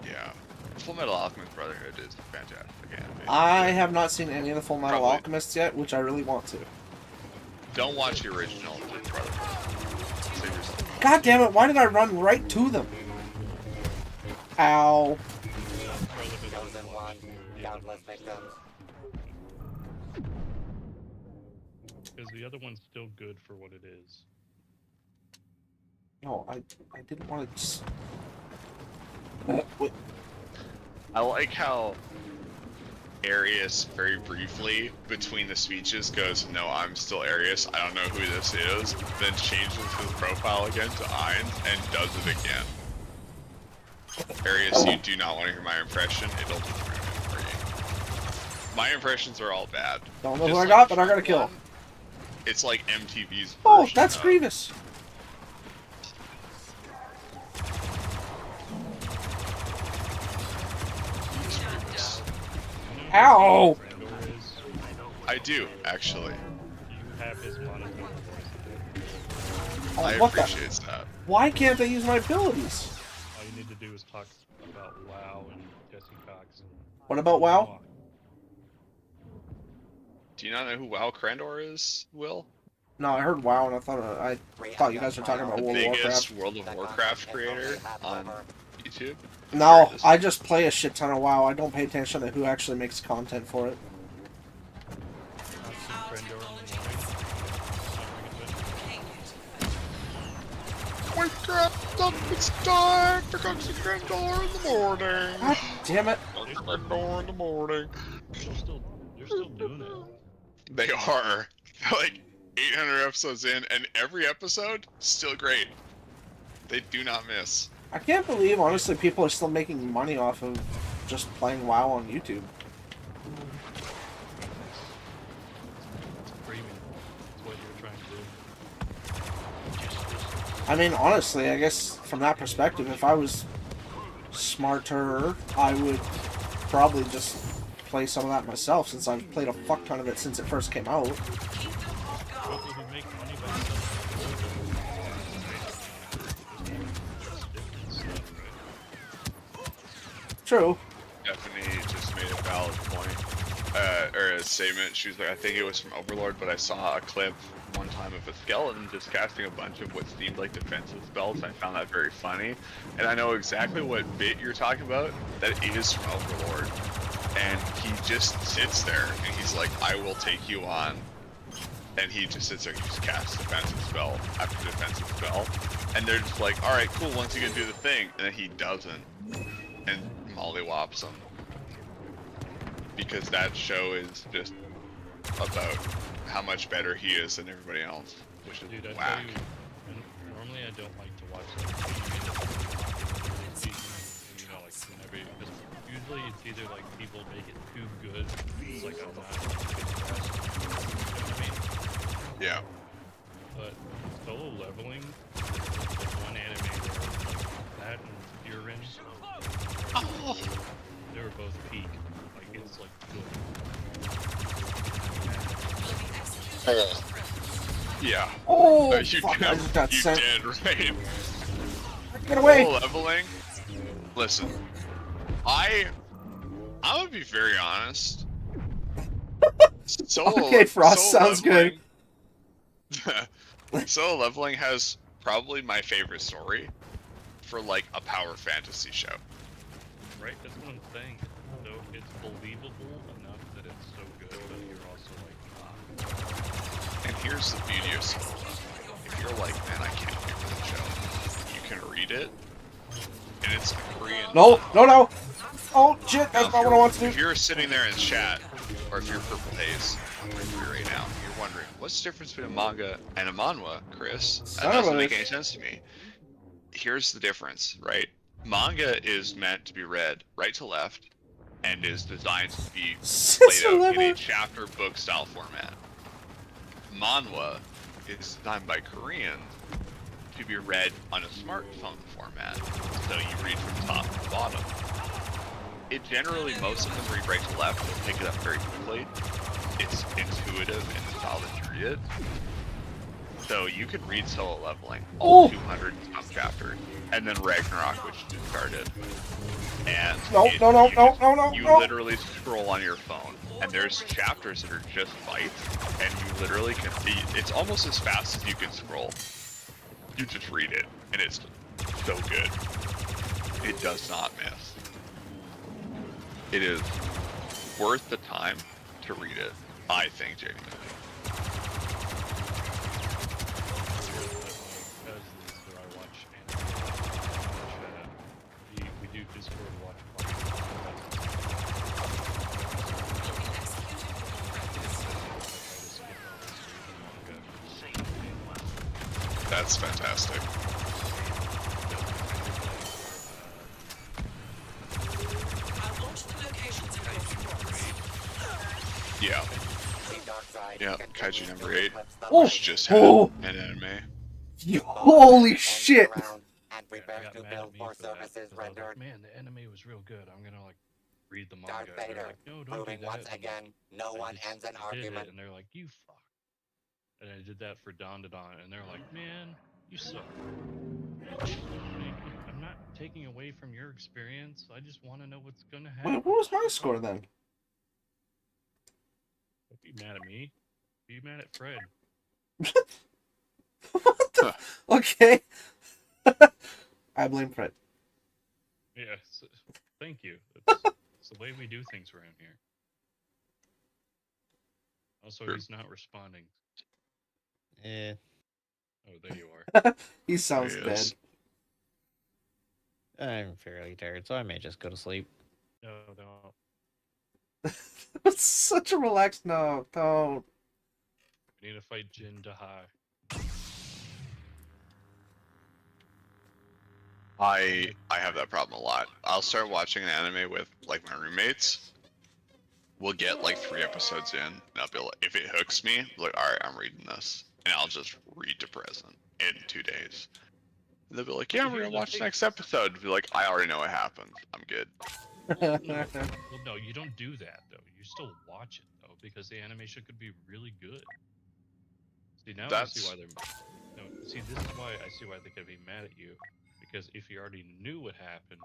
Yeah. Full Metal Alchemist Brotherhood is fantastic anime. I have not seen any of the Full Metal Probably. Alchemists yet, which I really want to. Don't watch the original Brotherhood. Save yourself. God damn it, why did I run right to them? Ow. Chosen one, countless victims. Because the other one's still good for what it is. No, I didn't want to just... Wait. I like how Arius very briefly between the speeches goes, no, I'm still Arius, I don't know who this is, then changes his profile again to Ainz and does it again. Arius, you do not want to hear my impression, it'll just ruin it for you. My impressions are all bad. Don't know who Just I like got, the but I got a first kill. one, it's like MTV's Oh, version that's of- Grievous. Ow! I do, actually. You have his monotone voice. Oh, I what the- appreciate that. Why can't I use my abilities? All you need to do is talk about WoW and Jesse Cox. And What about WoW? Do you not know who WoW Crandor is, Will? No, I heard WoW and I thought you guys were talking about The World of biggest Warcraft. World of Warcraft creator on YouTube? No, I just play a shit ton of WoW. I don't pay attention to who actually makes content for it. Wake up, it's time to cook some Crandor in the morning. God damn it. Crandor in the morning. They're still doing it. They are. They're like 800 episodes in, and every episode, still great. They do not miss. I can't believe, honestly, people are still making money off of just playing WoW on YouTube. I mean, honestly, I guess from that perspective, if I was smarter, I would probably just play some of that myself, since I've played a fuck ton of it since it first came out. True. Stephanie just made a valid point, or a statement. She was like, I think it was from Overlord, but I saw a clip one time of a skeleton just casting a bunch of what seemed like defensive spells. I found that very funny, and I know exactly what bit you're talking about. That is from Overlord, and he just sits there, and he's like, I will take you on. And he just sits there and just casts defensive spell after defensive spell. And they're just like, alright, cool, once you can do the thing. And then he doesn't. And mollywops him. Because that show is just about how much better he is than everybody else. Which is Dude, I whack. tell you, normally I don't like to watch You know, like whenever, because usually it's either like people make it too good, it's like I'm not impressed. You know what I mean? Yeah. But solo leveling, the one anime where like that and Furin, they were both peak. Like it's like good. Yeah. Oh, you fuck, I just got you sent. did, right? Get away! Solo leveling. Listen, I'm gonna be very honest. Okay, Frost, sounds good. Solo leveling has probably my favorite story for like a power fantasy show. Right, that's what I'm saying. So it's believable enough that it's so good, but you're also like, And here's the beauty of solo leveling. If you're like, man, I can't wait for the show, you can read it, and it's Korean. No, no, no! Oh, shit, that's not what I want to do. If you're sitting there in chat, or if you're Purple Haze, right now, you're wondering, what's the difference between a manga and a manhwa, Chris? That doesn't make any sense to me. Here's the difference, right? Manga is meant to be read right to left, and is designed to be laid out in a chapter book style format. Manhwa is designed by Koreans to be read on a smartphone format, so you read from top to bottom. It generally, most of them read right to left, they'll pick it up very quickly. It's intuitive in the style that you read it. So you can read Solo Leveling, all 200 and some chapters, and then Ragnarok, which just started. And you literally scroll on your phone, and there's chapters that are just fights, and you literally can, it's almost as fast as you can scroll. You just read it, and it's so good. It does not miss. It is worth the time to read it, I think, genuinely. We do Discord watch. That's fantastic. Yeah. Yeah, Kaiju number 8. Oh, Which just had an anime. Holy shit! Man, the anime was real good. I'm gonna like read the manga. Darth Vader, like, no, don't proving do that. once again, no one ends an argument. And they're like, you fuck. And I did that for Don, and they're like, man, you suck. I'm not taking away from your experience. I just want to know what's gonna happen. Wait, what was my score then? Don't be mad at me. Be mad at Fred. What the? Okay. I blame Fred. Yeah, thank you. It's the way we do things around here. Also, he's not responding. Eh. Oh, there you are. He sounds dead. I'm fairly tired, so I may just go to sleep. No, no. It's such a relaxed no, don't. We need to fight Jin Dahai. I have that problem a lot. I'll start watching an anime with like my roommates. We'll get like 3 episodes in, and I'll be like, if it hooks me, I'll be like, all right, I'm reading this, and I'll just read to present in 2 days. And they'll be like, yeah, we're gonna watch the next episode. I'll be like, I already know what happens. I'm good. Well, no, you don't do that though. You still watch it though, because the animation could be really good. See, now I see why they're. No, see, this is why I see why they could be mad at you, because if you already knew what happened,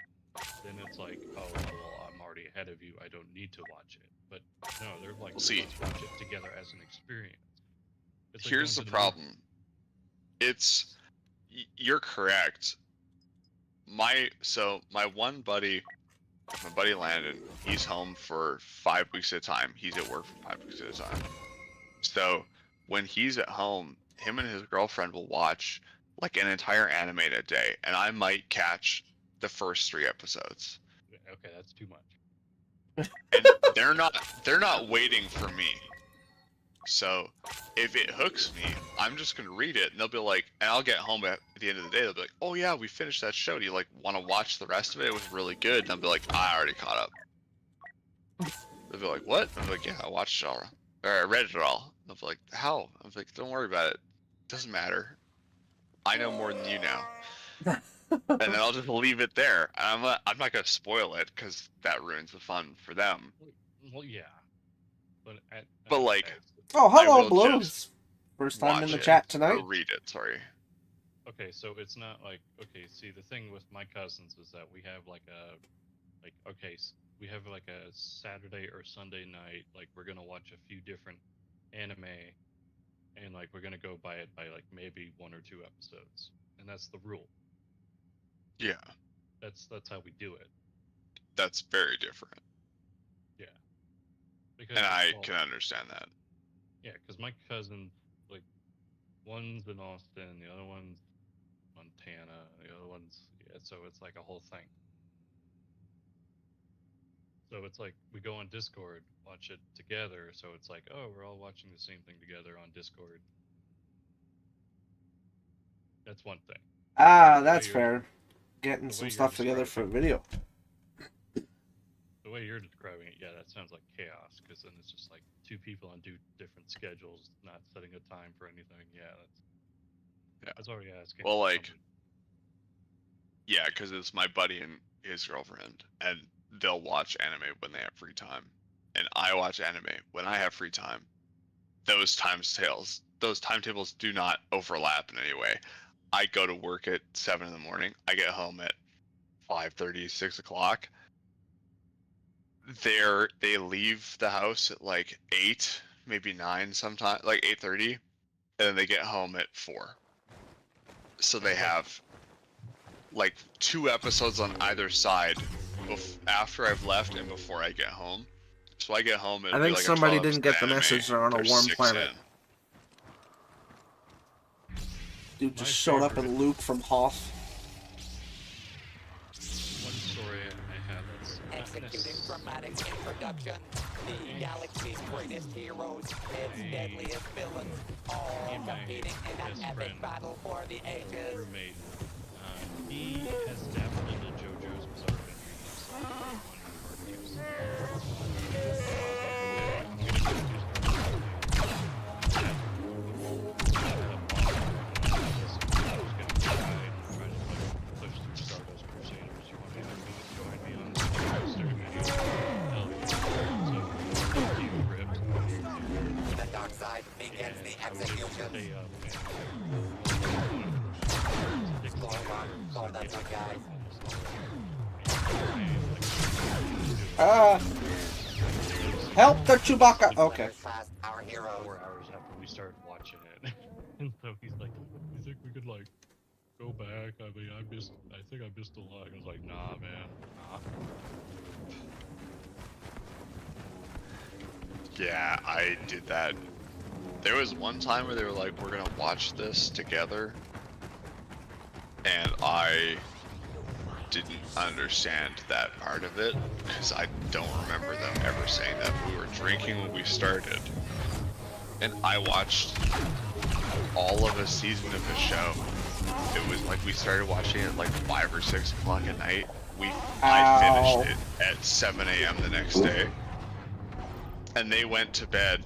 then it's like, oh, well, I'm already ahead of you. I don't need to watch it. But no, they're like, let's watch it together as an experience. It's like here's the problem. It's you're correct. My one buddy. My buddy Landon, he's home for 5 weeks at a time. He's at work for 5 weeks at a time. So when he's at home, him and his girlfriend will watch like an entire anime a day, and I might catch the first 3 episodes. Okay, that's too much. And they're not waiting for me. So if it hooks me, I'm just gonna read it, and they'll be like, and I'll get home at the end of the day. They'll be like, "Oh yeah, we finished that show. Do you like want to watch the rest of it? It was really good." And I'll be like, "I already caught up." They'll be like, "What?" I'm like, "Yeah, I watched it all, or I read it all." They'll be like, "How?" I'm like, "Don't worry about it. Doesn't matter. I know more than you now." And then I'll just leave it there. I'm not gonna spoil it because that ruins the fun for them. Well, yeah, but like, Oh, I hello, will Blues. just First time in watch the it, chat tonight. or read it. Sorry. Okay, so it's not like, okay, see, the thing with my cousins is that we have like a, like, okay, we have like a Saturday or Sunday night, like we're gonna watch a few different anime, and like we're gonna go by it by like maybe 1 or 2 episodes, and that's the rule. Yeah. That's how we do it. That's very different. Yeah. Because, And I well, can understand that. Yeah, because my cousin, like, one's in Austin, the other one's Montana, the other one's, yeah, so it's like a whole thing. So it's like we go on Discord, watch it together. So it's like, oh, we're all watching the same thing together on Discord. That's one thing. Ah, that's fair. Getting some stuff together for a video. The way you're describing it, yeah, that sounds like chaos. Because then it's just like 2 people on 2 different schedules, not setting a time for anything. Yeah, that's already asking. Well, like, yeah, because it's my buddy and his girlfriend, and they'll watch anime when they have free time, and I watch anime when I have free time. Those timetables do not overlap in any way. I go to work at 7 in the morning. I get home at 5:30, 6 o'clock. They leave the house at like 8, maybe 9 sometimes, like 8:30, and then they get home at 4. So they have like 2 episodes on either side after I've left and before I get home. So I get home and I think somebody didn't get the message they're on a warm planet. Dude just showed up in Luke from Hoth. One story I have that's executing dramatic introduction. The galaxy's greatest heroes, its deadliest villains, all competing in an epic battle for the ages. Roommate, he has dabbled into JoJo's Bizarre Adventure The dark side begins the execution. For the good guys. Help the Chewbacca. Okay. Our hero. 4 hours after we started watching it, and so he's like, "You think we could like go back? I mean, I think I missed a lot." I was like, "Nah, man, nah." Yeah, I did that. There was one time where they were like, "We're gonna watch this together," and I didn't understand that part of it because I don't remember them ever saying that. We were drinking when we started, and I watched all of a season of the show. It was like we started watching it at like 5 or 6 o'clock at night. I finished it at 7 a.m. the next day, and they went to bed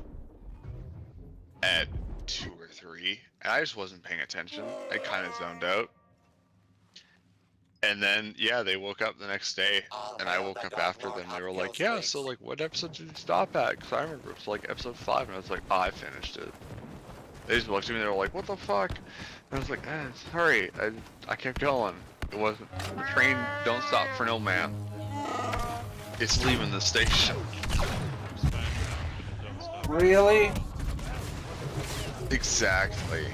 at 2 or 3, and I just wasn't paying attention. I kind of zoned out. And then, yeah, they woke up the next day, and I woke up after them. They were like, "Yeah, so like, what episode did you stop at?" Because I remember it was like episode 5, and I was like, "Oh, I finished it." They just looked at me, and they were like, "What the fuck?" And I was like, "Sorry, I kept going. It wasn't, the train don't stop for no man. It's leaving the station." Really? Exactly.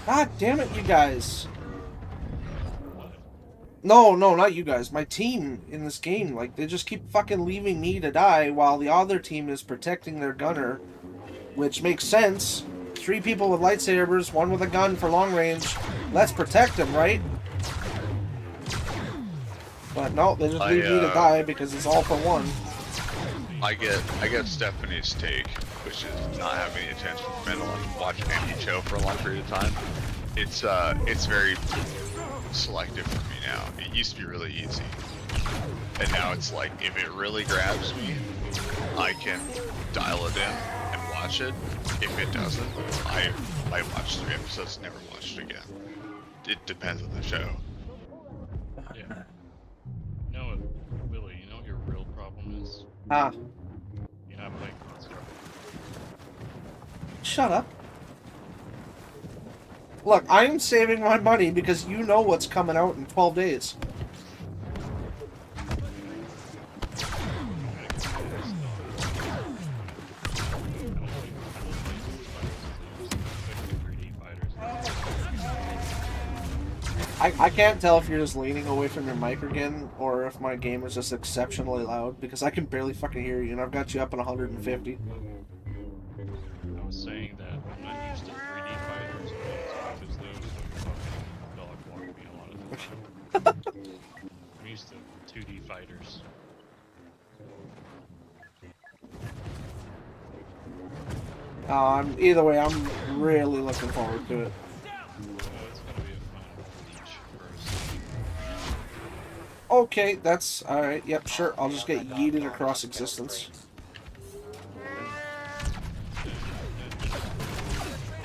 God damn it, you guys. No, not you guys. My team in this game. Like, they just keep fucking leaving me to die while the other team is protecting their gunner. Which makes sense. 3 people with lightsabers, 1 with a gun for long range. Let's protect them, right? But no, they just leave me to die because it's all for 1. I get Stephanie's take. which is not having any attention span to watch any show for a long period of time. It's very selective for me now. It used to be really easy, and now it's like if it really grabs me, I can dial it in and watch it. If it doesn't, I watch 3 episodes and never watch it again. It depends on the show. Yeah. You know what, Willie, you know what your real problem is? Ah. You're not playing Construct. Shut up. Look, I am saving my money because you know what's coming out in 12 days. I can't tell if you're just leaning away from your mic again, or if my game is just exceptionally loud, because I can barely fucking hear you, and I've got you up at 150. I was saying that I'm not used to 3D fighters, but as much as those, so fucking dog walk me a lot of the time. I'm used to 2D fighters. Either way, I'm really looking forward to it. Okay, that's alright. Yep, sure. I'll just get yeeted across existence.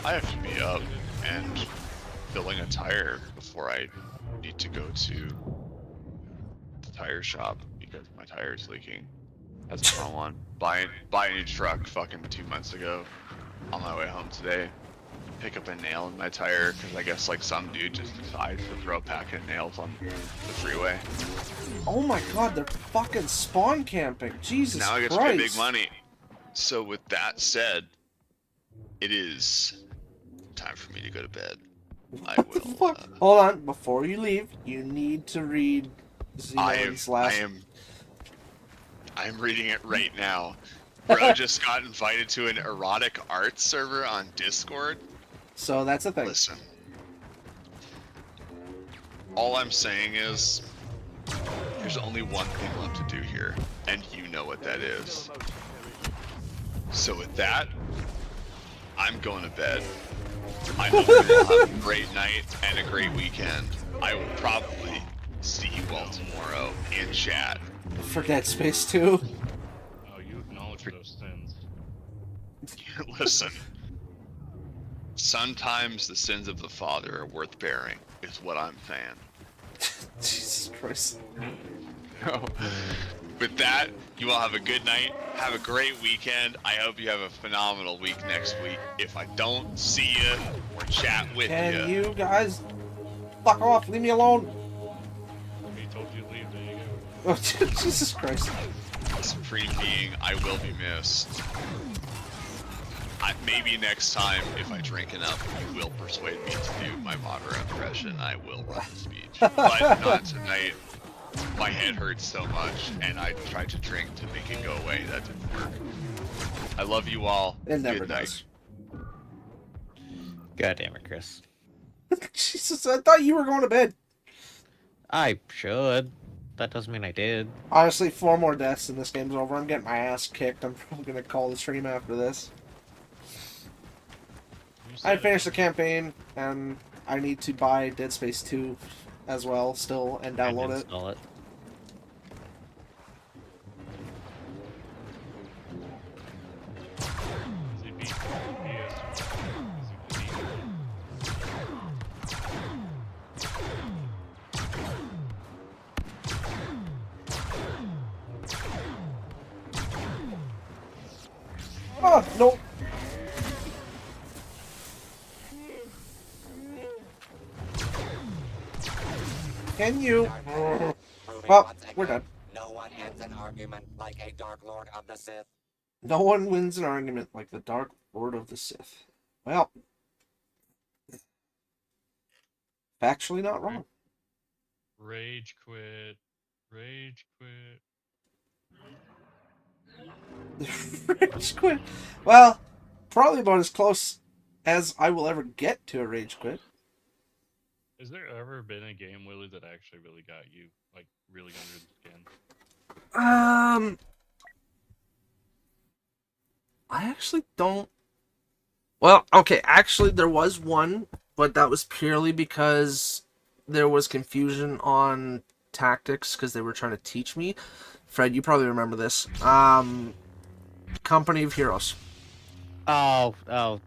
I have to be up and filling a tire before I need to go to the tire shop because my tire is leaking. That's the wrong one. Buy a new truck fucking 2 months ago. On my way home today. Pick up a nail in my tire because I guess like some dude just decides to throw a pack of nails on the freeway. Oh my god, they're fucking spawn camping. Jesus Christ. Now I get to pay big money. So with that said, it is time for me to go to bed. I will. Hold on, before you leave, you need to read Xenon's last. I'm reading it right now. Bro just got invited to an erotic art server on Discord. So that's a thing. Listen. All I'm saying is, there's only one thing left to do here, and you know what that is. So with that, I'm going to bed. I hope you'll have a great night and a great weekend. I will probably see you all tomorrow in chat. For Dead Space 2. Oh, you acknowledge those sins. Listen. Sometimes the sins of the father are worth bearing, is what I'm saying. Jesus Christ. No. With that, you all have a good night. Have a great weekend. I hope you have a phenomenal week next week. If I don't see you or chat with Can you guys fuck off? Leave me alone. He told you to leave, there you Oh, go. Jesus Christ. Supreme Being, I will be missed. Maybe next time, if I drink enough, you will persuade me to do my Madara impression. I will run the speech. But not tonight. My head hurts so much, and I tried to drink to make it go away. That didn't work. I love you all. It never Good does. night. God damn it, Chris. Jesus, I thought you were going to bed. I should. That doesn't mean I did. Honestly, 4 more deaths and this game's over. I'm getting my ass kicked. I'm probably going to call the stream after this. I finished the campaign, and I need to buy Dead Space 2 as well, still, and download it. Install it. Oh, no. Can you? Well, we're done. No one ends an argument like a Dark Lord of the Sith. No one wins an argument like the Dark Lord of the Sith. Well, factually not wrong. Rage quit. Rage quit. Rage quit. Well, probably about as close as I will ever get to a rage quit. Has there ever been a game, Willie, that actually really got you, like, really under the skin? I actually don't. Well, okay, actually there was one, but that was purely because there was confusion on tactics because they were trying to teach me. Fred, you probably remember this. Company of Heroes. Oh,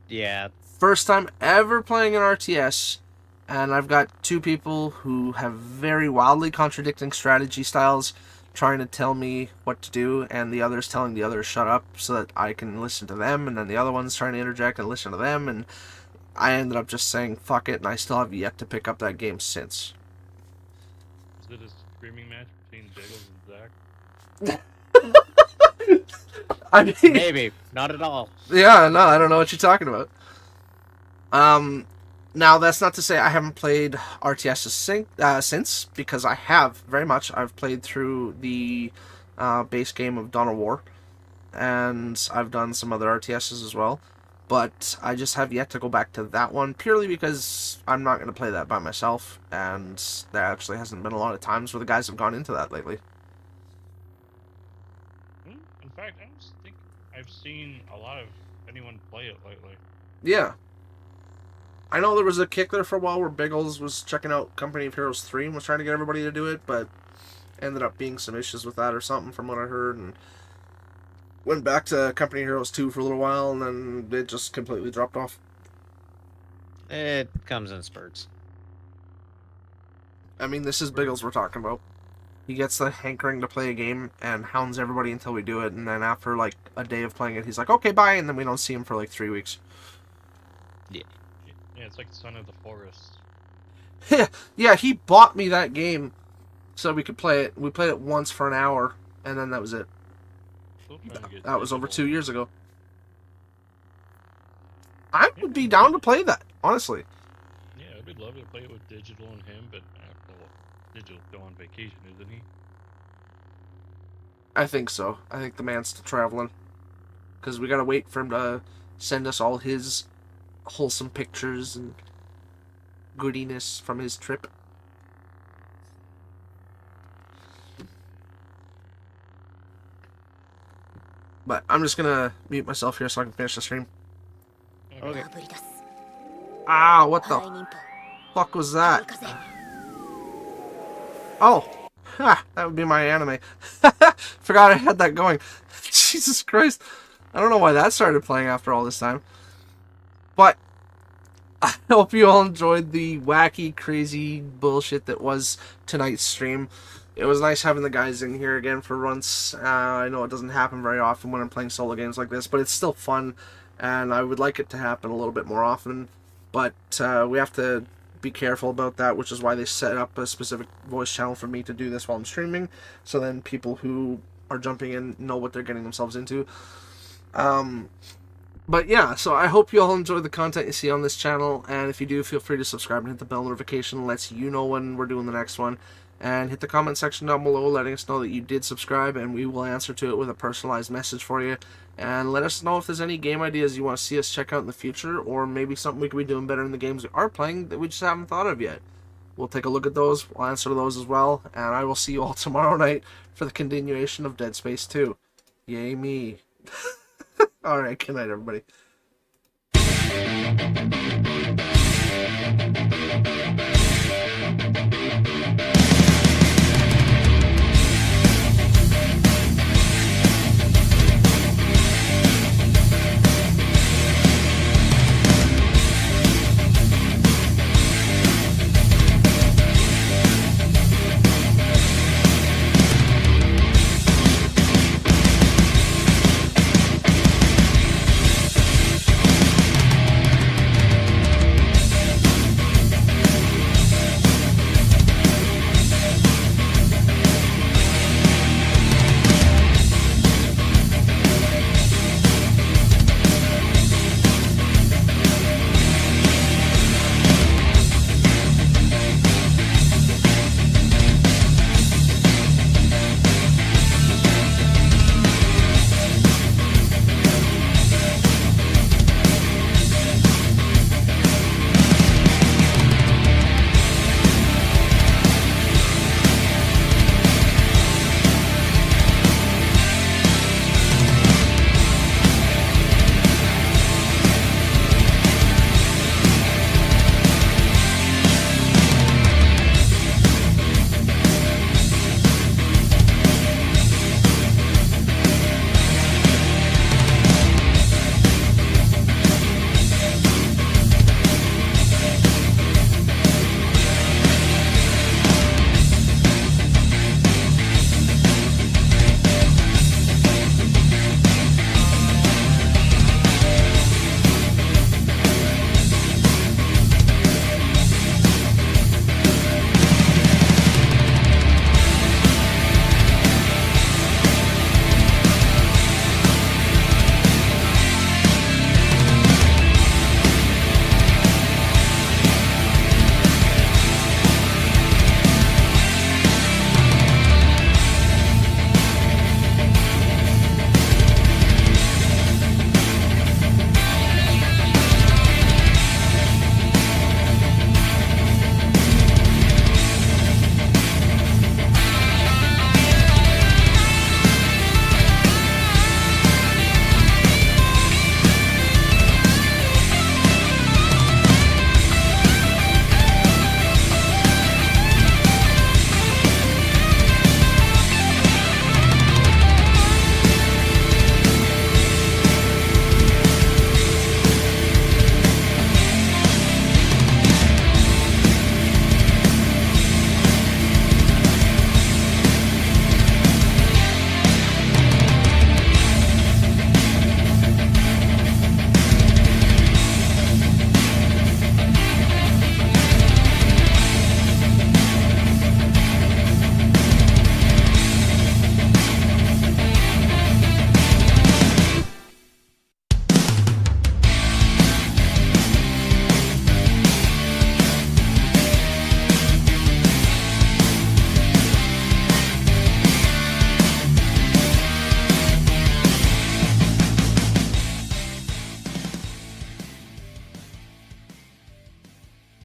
yeah. First time ever playing an RTS, and I've got two people who have very wildly contradicting strategy styles trying to tell me what to do, and the others telling the others shut up so that I can listen to them, and then the other one's trying to interject and listen to them, and I ended up just saying fuck it, and I still have yet to pick up that game since. Is it a screaming match between Jiggles and Zach? I mean, maybe, not at all. Yeah, no, I don't know what you're talking about. Now that's not to say I haven't played RTSs since, because I have very much. I've played through the base game of Dawn of War, and I've done some other RTSs as well, but I just have yet to go back to that one purely because I'm not going to play that by myself, and there actually hasn't been a lot of times where the guys have gone into that lately. In fact, I don't think I've seen a lot of anyone play it lately. Yeah. I know there was a kick there for a while where Biggles was checking out Company of Heroes 3 and was trying to get everybody to do it, but ended up being some issues with that or something from what I heard, and went back to Company of Heroes 2 for a little while, and then it just completely dropped off. It comes in spurts. I mean, this is Biggles we're talking about. He gets the hankering to play a game and hounds everybody until we do it, and then after like a day of playing it, he's like, okay, bye, and then we don't see him for like 3 weeks. Yeah. Yeah, it's like Son of the Forest. Yeah, he bought me that game so we could play it. We played it once for an hour, and then that was it. That was over 2 years ago. I would be down to play that, honestly. Yeah, I'd love to play it with Digital and him, but well, Digital's go on vacation, isn't he? I think so. I think the man's still traveling. Because we gotta wait for him to send us all his wholesome pictures and goodiness from his trip. But I'm just gonna mute myself here so I can finish the stream. Okay. Ah, what the fuck was that? Oh, ha, that would be my anime. Forgot I had that going. Jesus Christ. I don't know why that started playing after all this time. But I hope you all enjoyed the wacky, crazy bullshit that was tonight's stream. It was nice having the guys in here again for once. I know it doesn't happen very often when I'm playing solo games like this, but it's still fun, and I would like it to happen a little bit more often. But we have to be careful about that, which is why they set up a specific voice channel for me to do this while I'm streaming, so then people who are jumping in know what they're getting themselves into. But yeah, so I hope you all enjoy the content you see on this channel, and if you do, feel free to subscribe and hit the bell notification, lets you know when we're doing the next one. And hit the comment section down below letting us know that you did subscribe, and we will answer to it with a personalized message for you. And let us know if there's any game ideas you want to see us check out in the future, or maybe something we could be doing better in the games we are playing that we just haven't thought of yet. We'll take a look at those, we'll answer to those as well, and I will see you all tomorrow night for the continuation of Dead Space 2. Yay me. Alright, good night everybody.